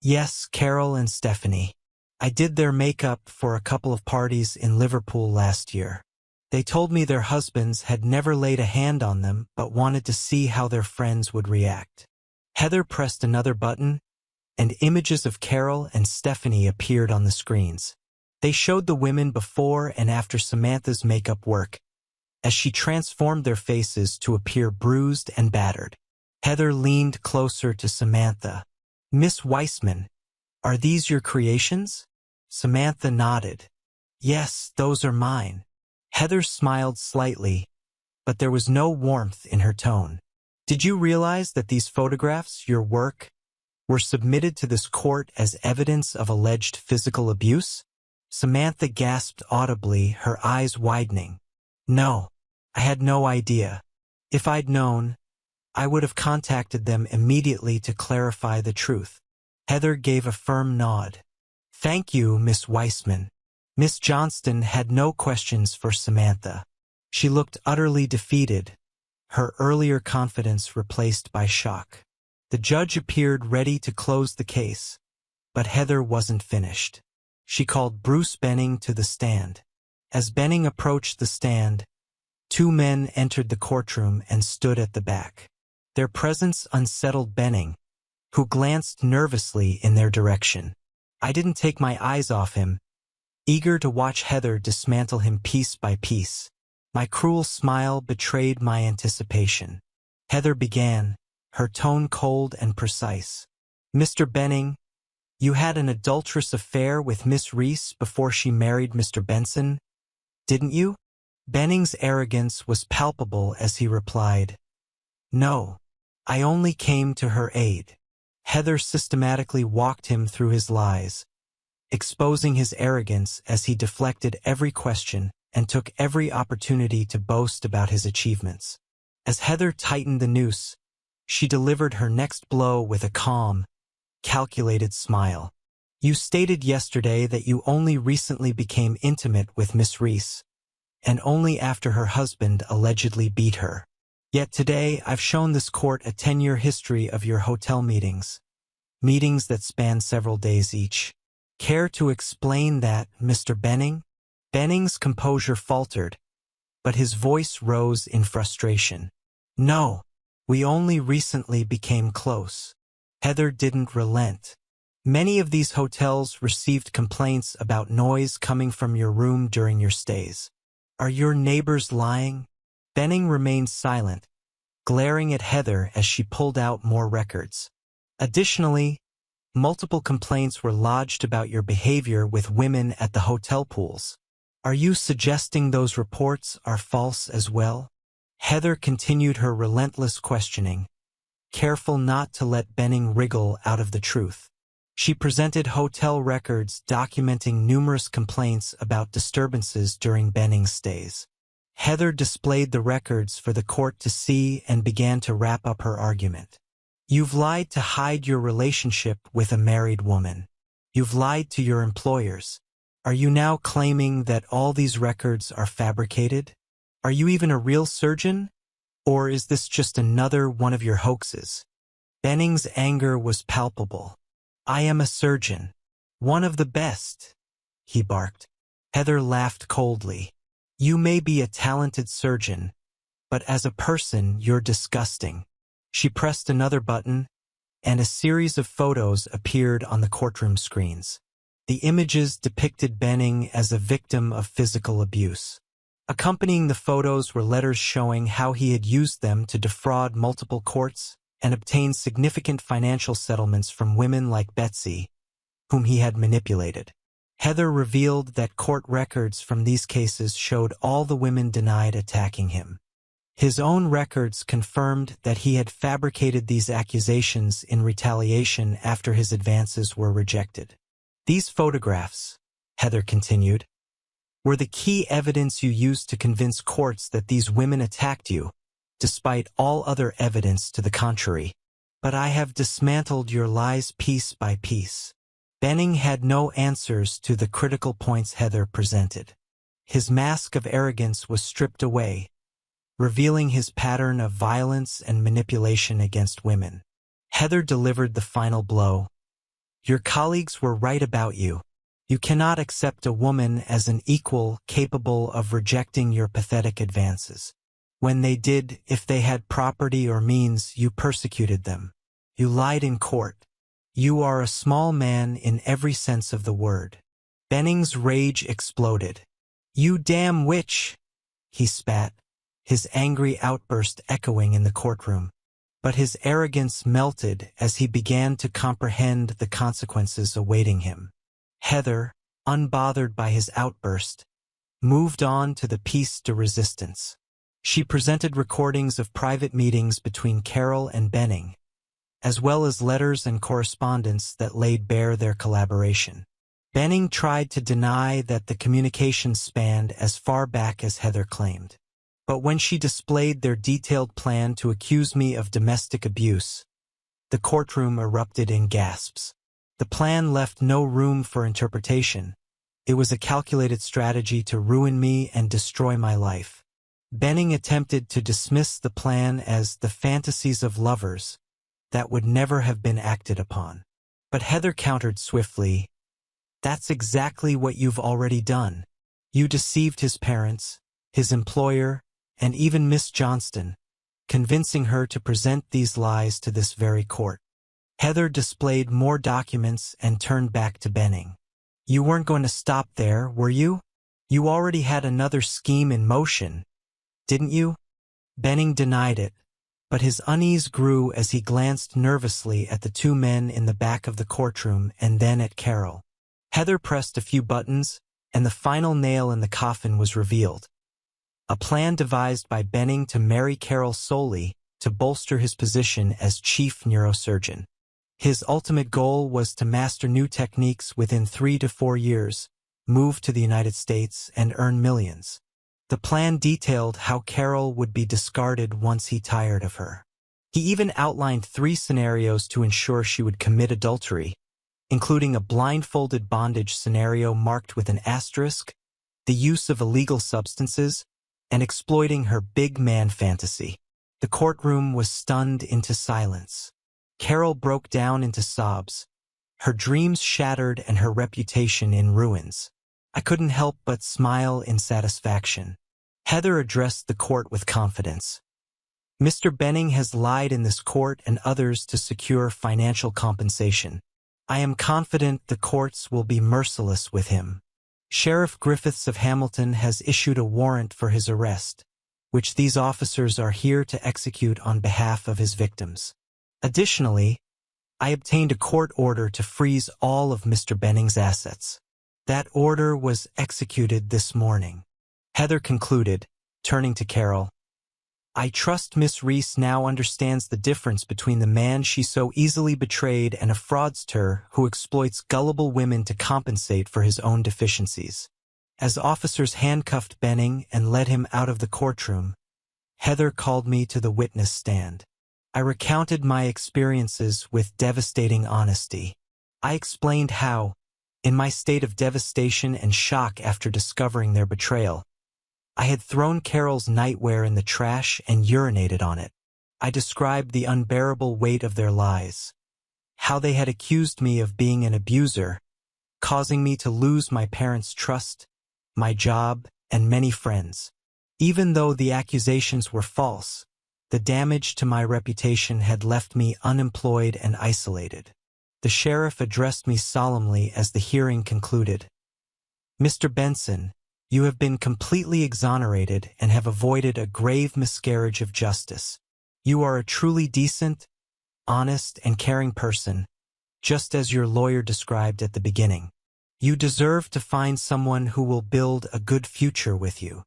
[SPEAKER 1] Yes, Carol and Stephanie. I did their makeup for a couple of parties in Liverpool last year. They told me their husbands had never laid a hand on them but wanted to see how their friends would react. Heather pressed another button, and images of Carol and Stephanie appeared on the screens. They showed the women before and after Samantha's makeup work, as she transformed their faces to appear bruised and battered. Heather leaned closer to Samantha. Miss Weissman, are these your creations? Samantha nodded. Yes, those are mine. Heather smiled slightly, but there was no warmth in her tone. Did you realize that these photographs, your work, were submitted to this court as evidence of alleged physical abuse? Samantha gasped audibly, her eyes widening. No, I had no idea. If I'd known, I would have contacted them immediately to clarify the truth. Heather gave a firm nod. Thank you, Miss Weissman. Miss Johnston had no questions for Samantha. She looked utterly defeated, her earlier confidence replaced by shock. The judge appeared ready to close the case, but Heather wasn't finished. She called Bruce Benning to the stand. As Benning approached the stand, 2 men entered the courtroom and stood at the back. Their presence unsettled Benning, who glanced nervously in their direction. I didn't take my eyes off him, eager to watch Heather dismantle him piece by piece. My cruel smile betrayed my anticipation. Heather began, her tone cold and precise. Mr. Benning, you had an adulterous affair with Miss Reese before she married Mr. Benson, didn't you? Benning's arrogance was palpable as he replied, No, I only came to her aid. Heather systematically walked him through his lies, exposing his arrogance as he deflected every question and took every opportunity to boast about his achievements. As Heather tightened the noose, she delivered her next blow with a calm, calculated smile. You stated yesterday that you only recently became intimate with Miss Reese, and only after her husband allegedly beat her. Yet today I've shown this court a 10-year history of your hotel meetings that span several days each. Care to explain that, Mr. Benning? Benning's composure faltered, but his voice rose in frustration. No, we only recently became close. Heather didn't relent. Many of these hotels received complaints about noise coming from your room during your stays. Are your neighbors lying? Benning remained silent, glaring at Heather as she pulled out more records. Additionally, multiple complaints were lodged about your behavior with women at the hotel pools. Are you suggesting those reports are false as well? Heather continued her relentless questioning, careful not to let Benning wriggle out of the truth. She presented hotel records documenting numerous complaints about disturbances during Benning's stays. Heather displayed the records for the court to see and began to wrap up her argument. You've lied to hide your relationship with a married woman. You've lied to your employers. Are you now claiming that all these records are fabricated? Are you even a real surgeon? Or is this just another one of your hoaxes? Benning's anger was palpable. I am a surgeon. One of the best, he barked. Heather laughed coldly. You may be a talented surgeon, but as a person, you're disgusting. She pressed another button, and a series of photos appeared on the courtroom screens. The images depicted Benning as a victim of physical abuse. Accompanying the photos were letters showing how he had used them to defraud multiple courts and obtain significant financial settlements from women like Betsy, whom he had manipulated. Heather revealed that court records from these cases showed all the women denied attacking him. His own records confirmed that he had fabricated these accusations in retaliation after his advances were rejected. These photographs, Heather continued, were the key evidence you used to convince courts that these women attacked you, despite all other evidence to the contrary. But I have dismantled your lies piece by piece. Benning had no answers to the critical points Heather presented. His mask of arrogance was stripped away, revealing his pattern of violence and manipulation against women. Heather delivered the final blow. Your colleagues were right about you. You cannot accept a woman as an equal capable of rejecting your pathetic advances. When they did, if they had property or means, you persecuted them. You lied in court. You are a small man in every sense of the word. Benning's rage exploded. You damn witch, he spat, his angry outburst echoing in the courtroom. But his arrogance melted as he began to comprehend the consequences awaiting him. Heather, unbothered by his outburst, moved on to the piece de resistance. She presented recordings of private meetings between Carol and Benning, as well as letters and correspondence that laid bare their collaboration. Benning tried to deny that the communication spanned as far back as Heather claimed. But when she displayed their detailed plan to accuse me of domestic abuse, the courtroom erupted in gasps. The plan left no room for interpretation. It was a calculated strategy to ruin me and destroy my life. Benning attempted to dismiss the plan as the fantasies of lovers that would never have been acted upon. But Heather countered swiftly, that's exactly what you've already done. You deceived his parents, his employer, and even Miss Johnston, convincing her to present these lies to this very court. Heather displayed more documents and turned back to Benning. You weren't going to stop there, were you? You already had another scheme in motion, didn't you? Benning denied it, but his unease grew as he glanced nervously at the two men in the back of the courtroom and then at Carol. Heather pressed a few buttons, and the final nail in the coffin was revealed. A plan devised by Benning to marry Carol solely to bolster his position as chief neurosurgeon. His ultimate goal was to master new techniques within 3 to 4 years, move to the United States, and earn millions. The plan detailed how Carol would be discarded once he tired of her. He even outlined 3 scenarios to ensure she would commit adultery, including a blindfolded bondage scenario marked with an asterisk, the use of illegal substances, and exploiting her big man fantasy. The courtroom was stunned into silence. Carol broke down into sobs, her dreams shattered and her reputation in ruins. I couldn't help but smile in satisfaction. Heather addressed the court with confidence. Mr. Benning has lied in this court and others to secure financial compensation. I am confident the courts will be merciless with him. Sheriff Griffiths of Hamilton has issued a warrant for his arrest, which these officers are here to execute on behalf of his victims. Additionally, I obtained a court order to freeze all of Mr. Benning's assets. That order was executed this morning. Heather concluded, turning to Carol. I trust Miss Reese now understands the difference between the man she so easily betrayed and a fraudster who exploits gullible women to compensate for his own deficiencies. As officers handcuffed Benning and led him out of the courtroom, Heather called me to the witness stand. I recounted my experiences with devastating honesty. I explained how, In my state of devastation and shock after discovering their betrayal, I had thrown Carol's nightwear in the trash and urinated on it. I described the unbearable weight of their lies, how they had accused me of being an abuser, causing me to lose my parents' trust, my job, and many friends. Even though the accusations were false, the damage to my reputation had left me unemployed and isolated. The sheriff addressed me solemnly as the hearing concluded. "Mr. Benson, you have been completely exonerated and have avoided a grave miscarriage of justice. You are a truly decent, honest, and caring person, just as your lawyer described at the beginning. You deserve to find someone who will build a good future with you."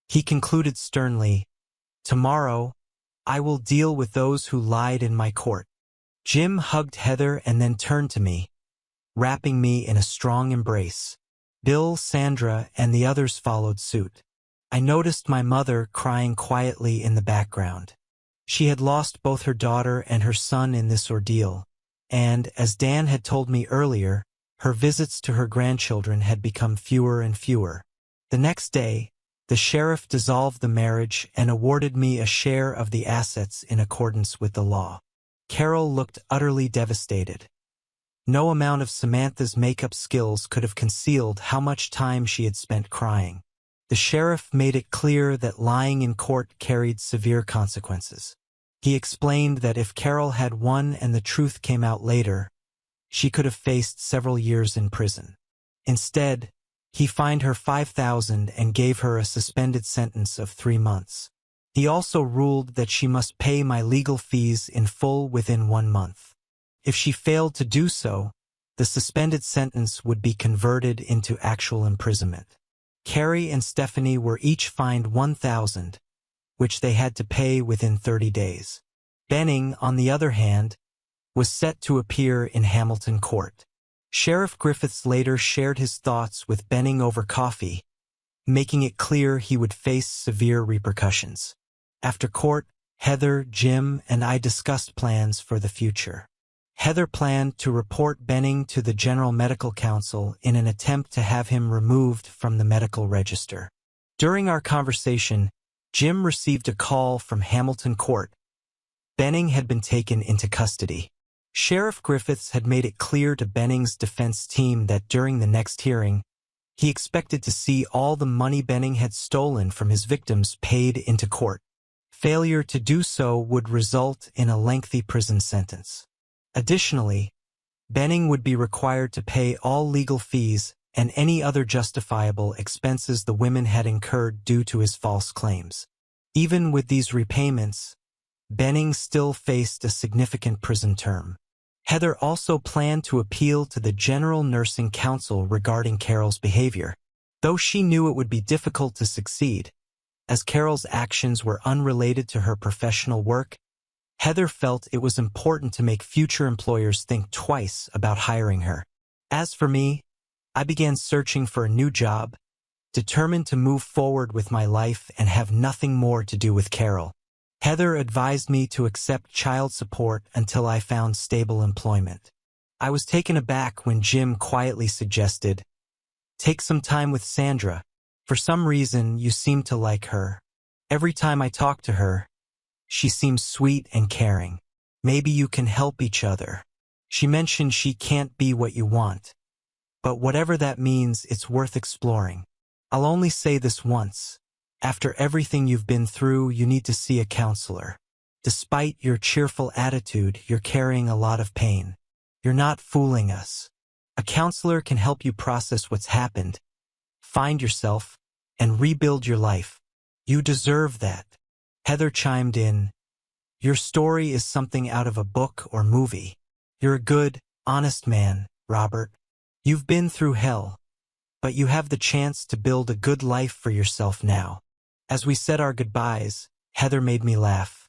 [SPEAKER 1] He concluded sternly, "Tomorrow, I will deal with those who lied in my court." Jim hugged Heather and then turned to me, wrapping me in a strong embrace. Bill, Sandra, and the others followed suit. I noticed my mother crying quietly in the background. She had lost both her daughter and her son in this ordeal, and, as Dan had told me earlier, her visits to her grandchildren had become fewer and fewer. The next day, the sheriff dissolved the marriage and awarded me a share of the assets in accordance with the law. Carol looked utterly devastated. No amount of Samantha's makeup skills could have concealed how much time she had spent crying. The sheriff made it clear that lying in court carried severe consequences. He explained that if Carol had won and the truth came out later, she could have faced several years in prison. Instead, he fined her $5,000 and gave her a suspended sentence of 3 months. He also ruled that she must pay my legal fees in full within 1 month. If she failed to do so, the suspended sentence would be converted into actual imprisonment. Carrie and Stephanie were each fined $1,000, which they had to pay within 30 days. Benning, on the other hand, was set to appear in Hamilton Court. Sheriff Griffiths later shared his thoughts with Benning over coffee, making it clear he would face severe repercussions. After court, Heather, Jim, and I discussed plans for the future. Heather planned to report Benning to the General Medical Council in an attempt to have him removed from the medical register. During our conversation, Jim received a call from Hamilton Court. Benning had been taken into custody. Sheriff Griffiths had made it clear to Benning's defense team that during the next hearing, he expected to see all the money Benning had stolen from his victims paid into court. Failure to do so would result in a lengthy prison sentence. Additionally, Benning would be required to pay all legal fees and any other justifiable expenses the women had incurred due to his false claims. Even with these repayments, Benning still faced a significant prison term. Heather also planned to appeal to the General Nursing Council regarding Carol's behavior, though she knew it would be difficult to succeed. As Carol's actions were unrelated to her professional work, Heather felt it was important to make future employers think twice about hiring her. As for me, I began searching for a new job, determined to move forward with my life and have nothing more to do with Carol. Heather advised me to accept child support until I found stable employment. I was taken aback when Jim quietly suggested, "Take some time with Sandra. For some reason, you seem to like her. Every time I talk to her, she seems sweet and caring. Maybe you can help each other." She mentioned she can't be what you want, but whatever that means, it's worth exploring. I'll only say this once. After everything you've been through, you need to see a counselor. Despite your cheerful attitude, you're carrying a lot of pain. You're not fooling us. A counselor can help you process what's happened, find yourself, and rebuild your life. You deserve that. Heather chimed in, "Your story is something out of a book or movie. You're a good, honest man, Robert. You've been through hell, but you have the chance to build a good life for yourself now." As we said our goodbyes, Heather made me laugh.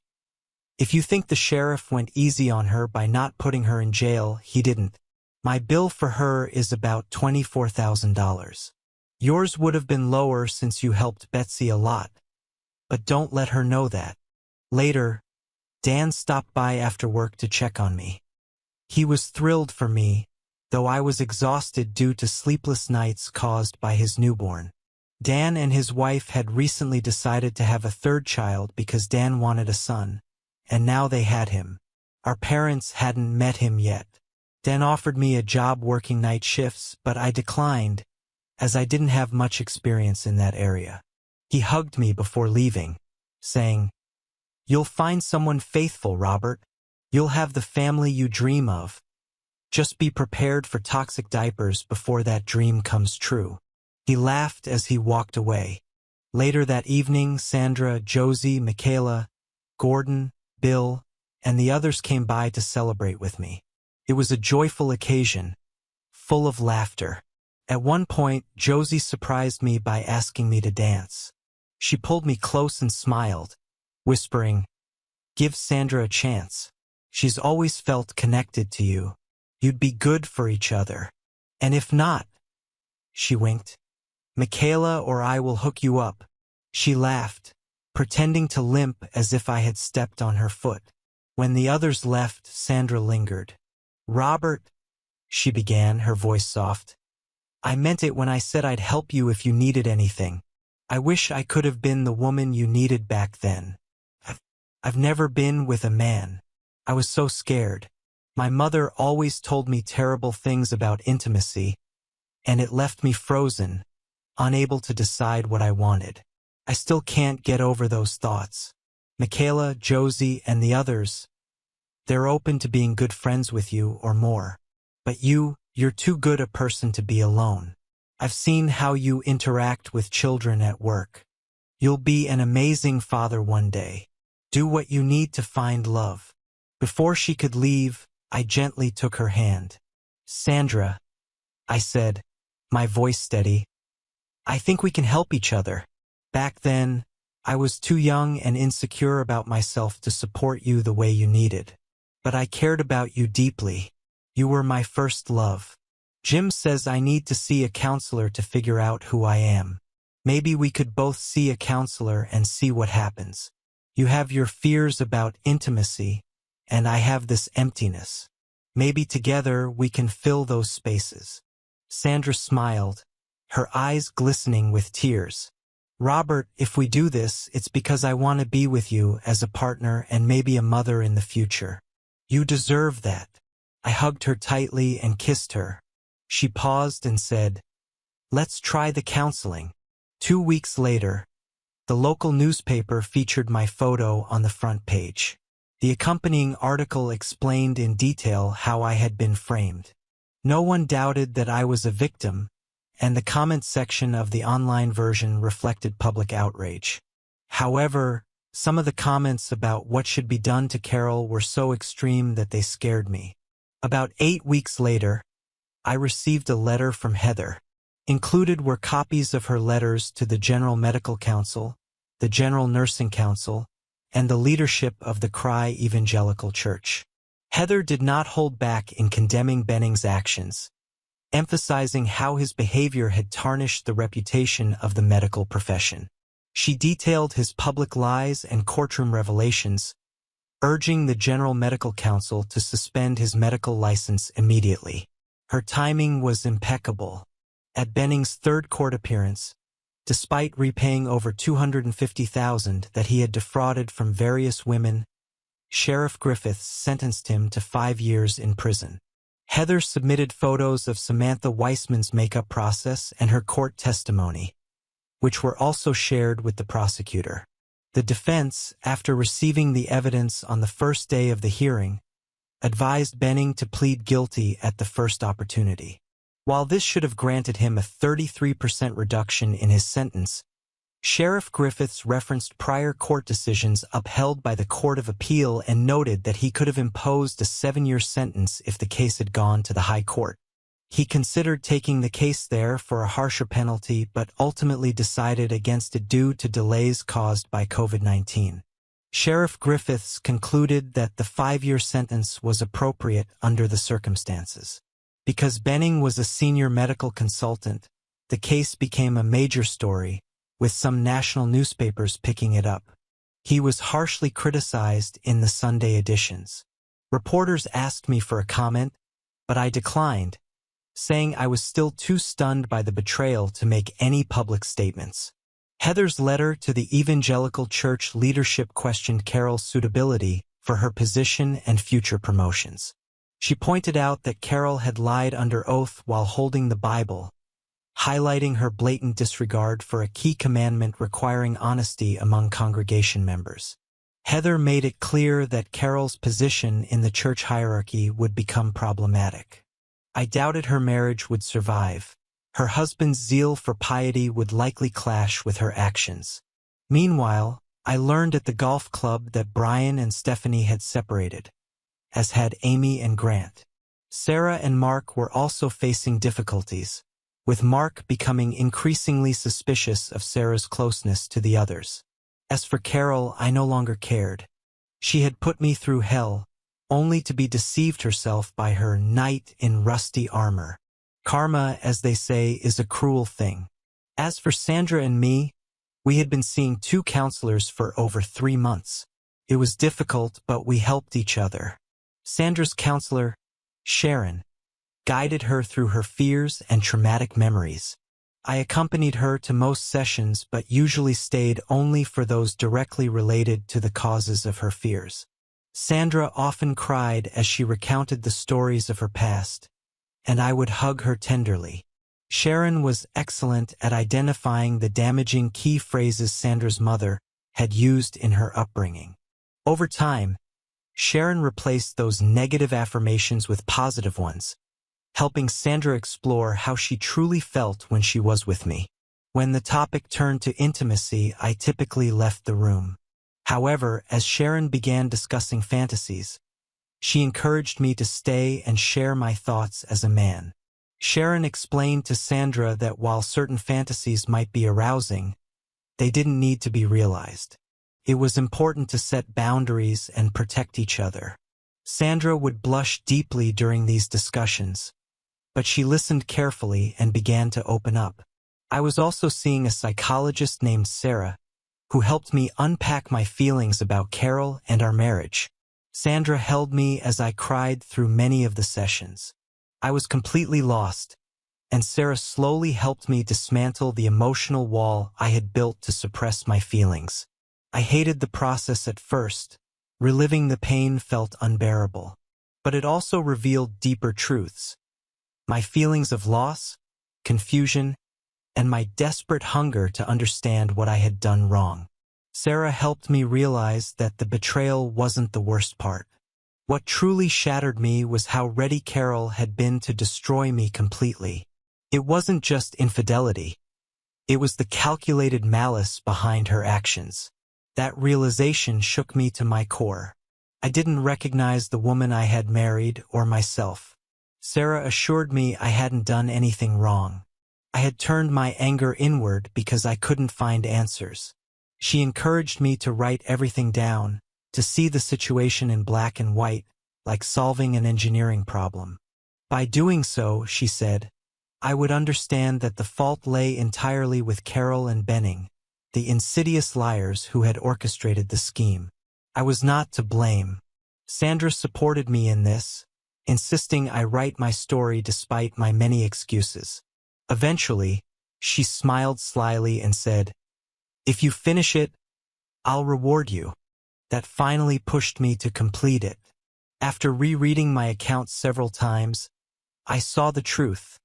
[SPEAKER 1] "If you think the sheriff went easy on her by not putting her in jail, he didn't. My bill for her is about $24,000. Yours would have been lower since you helped Betsy a lot, but don't let her know that." Later, Dan stopped by after work to check on me. He was thrilled for me, though I was exhausted due to sleepless nights caused by his newborn. Dan and his wife had recently decided to have a third child because Dan wanted a son, and now they had him. Our parents hadn't met him yet. Dan offered me a job working night shifts, but I declined, as I didn't have much experience in that area. He hugged me before leaving, saying, "You'll find someone faithful, Robert. You'll have the family you dream of. Just be prepared for toxic diapers before that dream comes true." He laughed as he walked away. Later that evening, Sandra, Josie, Michaela, Gordon, Bill, and the others came by to celebrate with me. It was a joyful occasion, full of laughter. At one point, Josie surprised me by asking me to dance. She pulled me close and smiled, whispering, "Give Sandra a chance. She's always felt connected to you. You'd be good for each other. And if not," she winked, "Michaela or I will hook you up." She laughed, pretending to limp as if I had stepped on her foot. When the others left, Sandra lingered. "Robert," she began, her voice soft, "I meant it when I said I'd help you if you needed anything. I wish I could have been the woman you needed back then. I've never been with a man. I was so scared. My mother always told me terrible things about intimacy, and it left me frozen, unable to decide what I wanted. I still can't get over those thoughts. Michaela, Josie, and the others, they're open to being good friends with you or more. But you're too good a person to be alone. I've seen how you interact with children at work. You'll be an amazing father one day. Do what you need to find love." Before she could leave, I gently took her hand. "Sandra," I said, my voice steady, "I think we can help each other. Back then, I was too young and insecure about myself to support you the way you needed. But I cared about you deeply. You were my first love. Jim says I need to see a counselor to figure out who I am. Maybe we could both see a counselor and see what happens. You have your fears about intimacy, and I have this emptiness. Maybe together we can fill those spaces." Sandra smiled, her eyes glistening with tears. "Robert, if we do this, it's because I want to be with you as a partner and maybe a mother in the future. You deserve that." I hugged her tightly and kissed her. She paused and said, "Let's try the counseling." 2 weeks later, the local newspaper featured my photo on the front page. The accompanying article explained in detail how I had been framed. No one doubted that I was a victim, and the comment section of the online version reflected public outrage. However, some of the comments about what should be done to Carol were so extreme that they scared me. About 8 weeks later, I received a letter from Heather. Included were copies of her letters to the General Medical Council, the General Nursing Council, and the leadership of the Cry Evangelical Church. Heather did not hold back in condemning Benning's actions, emphasizing how his behavior had tarnished the reputation of the medical profession. She detailed his public lies and courtroom revelations, urging the General Medical Council to suspend his medical license immediately. Her timing was impeccable. At Benning's third court appearance, despite repaying over $250,000 that he had defrauded from various women, Sheriff Griffiths sentenced him to 5 years in prison. Heather submitted photos of Samantha Weissman's makeup process and her court testimony, which were also shared with the prosecutor. The defense, after receiving the evidence on the first day of the hearing, advised Benning to plead guilty at the first opportunity. While this should have granted him a 33% reduction in his sentence, Sheriff Griffiths referenced prior court decisions upheld by the Court of Appeal and noted that he could have imposed a 7-year sentence if the case had gone to the High Court. He considered taking the case there for a harsher penalty but ultimately decided against it due to delays caused by COVID-19. Sheriff Griffiths concluded that the 5-year sentence was appropriate under the circumstances. Because Benning was a senior medical consultant, the case became a major story, with some national newspapers picking it up. He was harshly criticized in the Sunday editions. Reporters asked me for a comment, but I declined, saying I was still too stunned by the betrayal to make any public statements. Heather's letter to the evangelical church leadership questioned Carol's suitability for her position and future promotions. She pointed out that Carol had lied under oath while holding the Bible, highlighting her blatant disregard for a key commandment requiring honesty among congregation members. Heather made it clear that Carol's position in the church hierarchy would become problematic. I doubted her marriage would survive. Her husband's zeal for piety would likely clash with her actions. Meanwhile, I learned at the golf club that Brian and Stephanie had separated, as had Amy and Grant. Sarah and Mark were also facing difficulties, with Mark becoming increasingly suspicious of Sarah's closeness to the others. As for Carol, I no longer cared. She had put me through hell, only to be deceived herself by her knight in rusty armor. Karma, as they say, is a cruel thing. As for Sandra and me, we had been seeing 2 counselors for over 3 months. It was difficult, but we helped each other. Sandra's counselor, Sharon, guided her through her fears and traumatic memories. I accompanied her to most sessions but usually stayed only for those directly related to the causes of her fears. Sandra often cried as she recounted the stories of her past, and I would hug her tenderly. Sharon was excellent at identifying the damaging key phrases Sandra's mother had used in her upbringing. Over time, Sharon replaced those negative affirmations with positive ones, helping Sandra explore how she truly felt when she was with me. When the topic turned to intimacy, I typically left the room. However, as Sharon began discussing fantasies, she encouraged me to stay and share my thoughts as a man. Sharon explained to Sandra that while certain fantasies might be arousing, they didn't need to be realized. It was important to set boundaries and protect each other. Sandra would blush deeply during these discussions, but she listened carefully and began to open up. I was also seeing a psychologist named Sarah, who helped me unpack my feelings about Carol and our marriage. Sandra held me as I cried through many of the sessions. I was completely lost, and Sarah slowly helped me dismantle the emotional wall I had built to suppress my feelings. I hated the process at first. Reliving the pain felt unbearable, but it also revealed deeper truths. My feelings of loss, confusion, and my desperate hunger to understand what I had done wrong. Sarah helped me realize that the betrayal wasn't the worst part. What truly shattered me was how ready Carol had been to destroy me completely. It wasn't just infidelity. It was the calculated malice behind her actions. That realization shook me to my core. I didn't recognize the woman I had married or myself. Sarah assured me I hadn't done anything wrong. I had turned my anger inward because I couldn't find answers. She encouraged me to write everything down, to see the situation in black and white, like solving an engineering problem. By doing so, she said, I would understand that the fault lay entirely with Carol and Benning, the insidious liars who had orchestrated the scheme. I was not to blame. Sandra supported me in this, insisting I write my story despite my many excuses. Eventually, she smiled slyly and said, If you finish it, I'll reward you. That finally pushed me to complete it. After rereading my account several times, I saw the truth.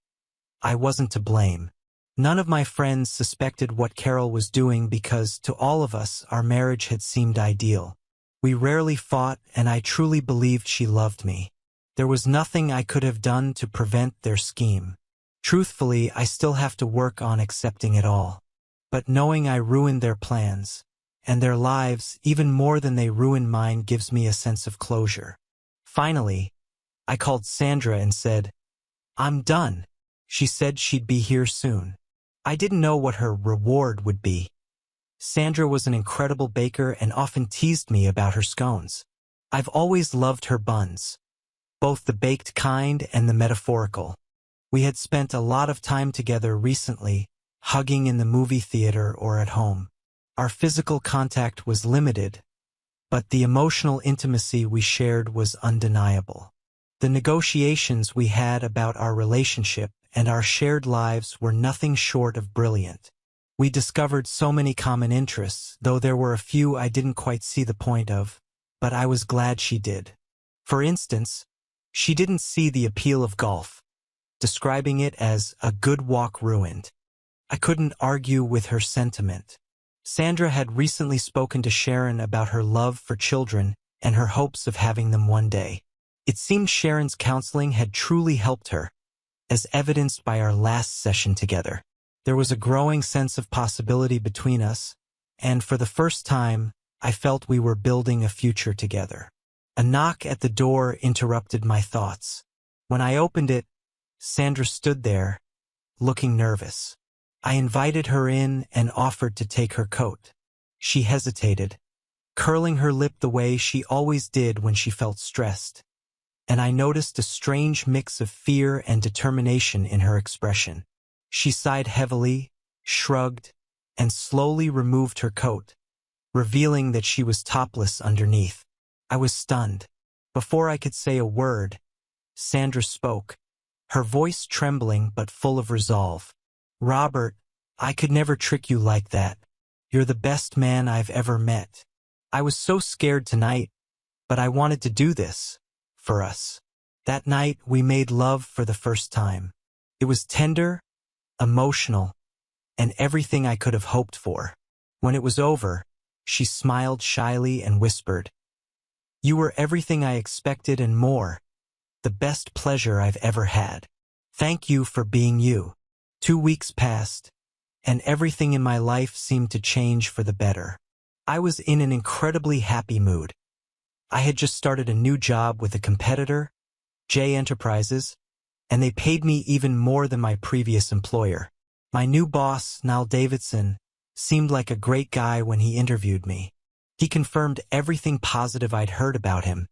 [SPEAKER 1] I wasn't to blame. None of my friends suspected what Carol was doing because, to all of us, our marriage had seemed ideal. We rarely fought, and I truly believed she loved me. There was nothing I could have done to prevent their scheme. Truthfully, I still have to work on accepting it all. But knowing I ruined their plans, and their lives even more than they ruined mine, gives me a sense of closure. Finally, I called Sandra and said, I'm done. She said she'd be here soon. I didn't know what her reward would be. Sandra was an incredible baker and often teased me about her scones. I've always loved her buns, both the baked kind and the metaphorical. We had spent a lot of time together recently, hugging in the movie theater or at home. Our physical contact was limited, but the emotional intimacy we shared was undeniable. The negotiations we had about our relationship and our shared lives were nothing short of brilliant. We discovered so many common interests, though there were a few I didn't quite see the point of, but I was glad she did. For instance, she didn't see the appeal of golf, describing it as a good walk ruined. I couldn't argue with her sentiment. Sandra had recently spoken to Sharon about her love for children and her hopes of having them one day. It seemed Sharon's counseling had truly helped her, as evidenced by our last session together. There was a growing sense of possibility between us, and for the first time, I felt we were building a future together. A knock at the door interrupted my thoughts. When I opened it, Sandra stood there, looking nervous. I invited her in and offered to take her coat. She hesitated, curling her lip the way she always did when she felt stressed, and I noticed a strange mix of fear and determination in her expression. She sighed heavily, shrugged, and slowly removed her coat, revealing that she was topless underneath. I was stunned. Before I could say a word, Sandra spoke, her voice trembling but full of resolve. "Robert, I could never trick you like that. You're the best man I've ever met. I was so scared tonight, but I wanted to do this for us." That night, we made love for the first time. It was tender, emotional, and everything I could have hoped for. When it was over, she smiled shyly and whispered, "You were everything I expected and more, the best pleasure I've ever had. Thank you for being you." 2 weeks passed, and everything in my life seemed to change for the better. I was in an incredibly happy mood. I had just started a new job with a competitor, J Enterprises, and they paid me even more than my previous employer. My new boss, Niall Davidson, seemed like a great guy when he interviewed me. He confirmed everything positive I'd heard about him,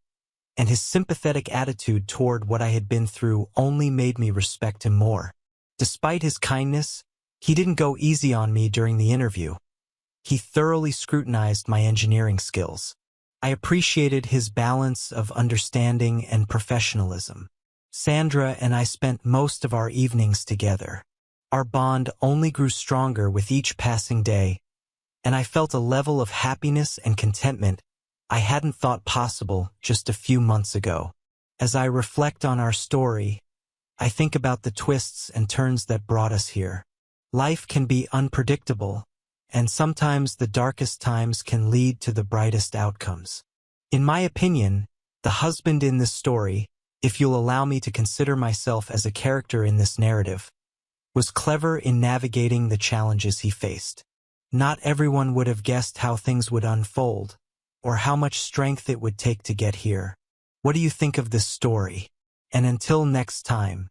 [SPEAKER 1] and his sympathetic attitude toward what I had been through only made me respect him more. Despite his kindness, he didn't go easy on me during the interview. He thoroughly scrutinized my engineering skills. I appreciated his balance of understanding and professionalism. Sandra and I spent most of our evenings together. Our bond only grew stronger with each passing day, and I felt a level of happiness and contentment I hadn't thought possible just a few months ago. As I reflect on our story, I think about the twists and turns that brought us here. Life can be unpredictable, and sometimes the darkest times can lead to the brightest outcomes. In my opinion, the husband in this story, if you'll allow me to consider myself as a character in this narrative, was clever in navigating the challenges he faced. Not everyone would have guessed how things would unfold, or how much strength it would take to get here. What do you think of this story? And until next time,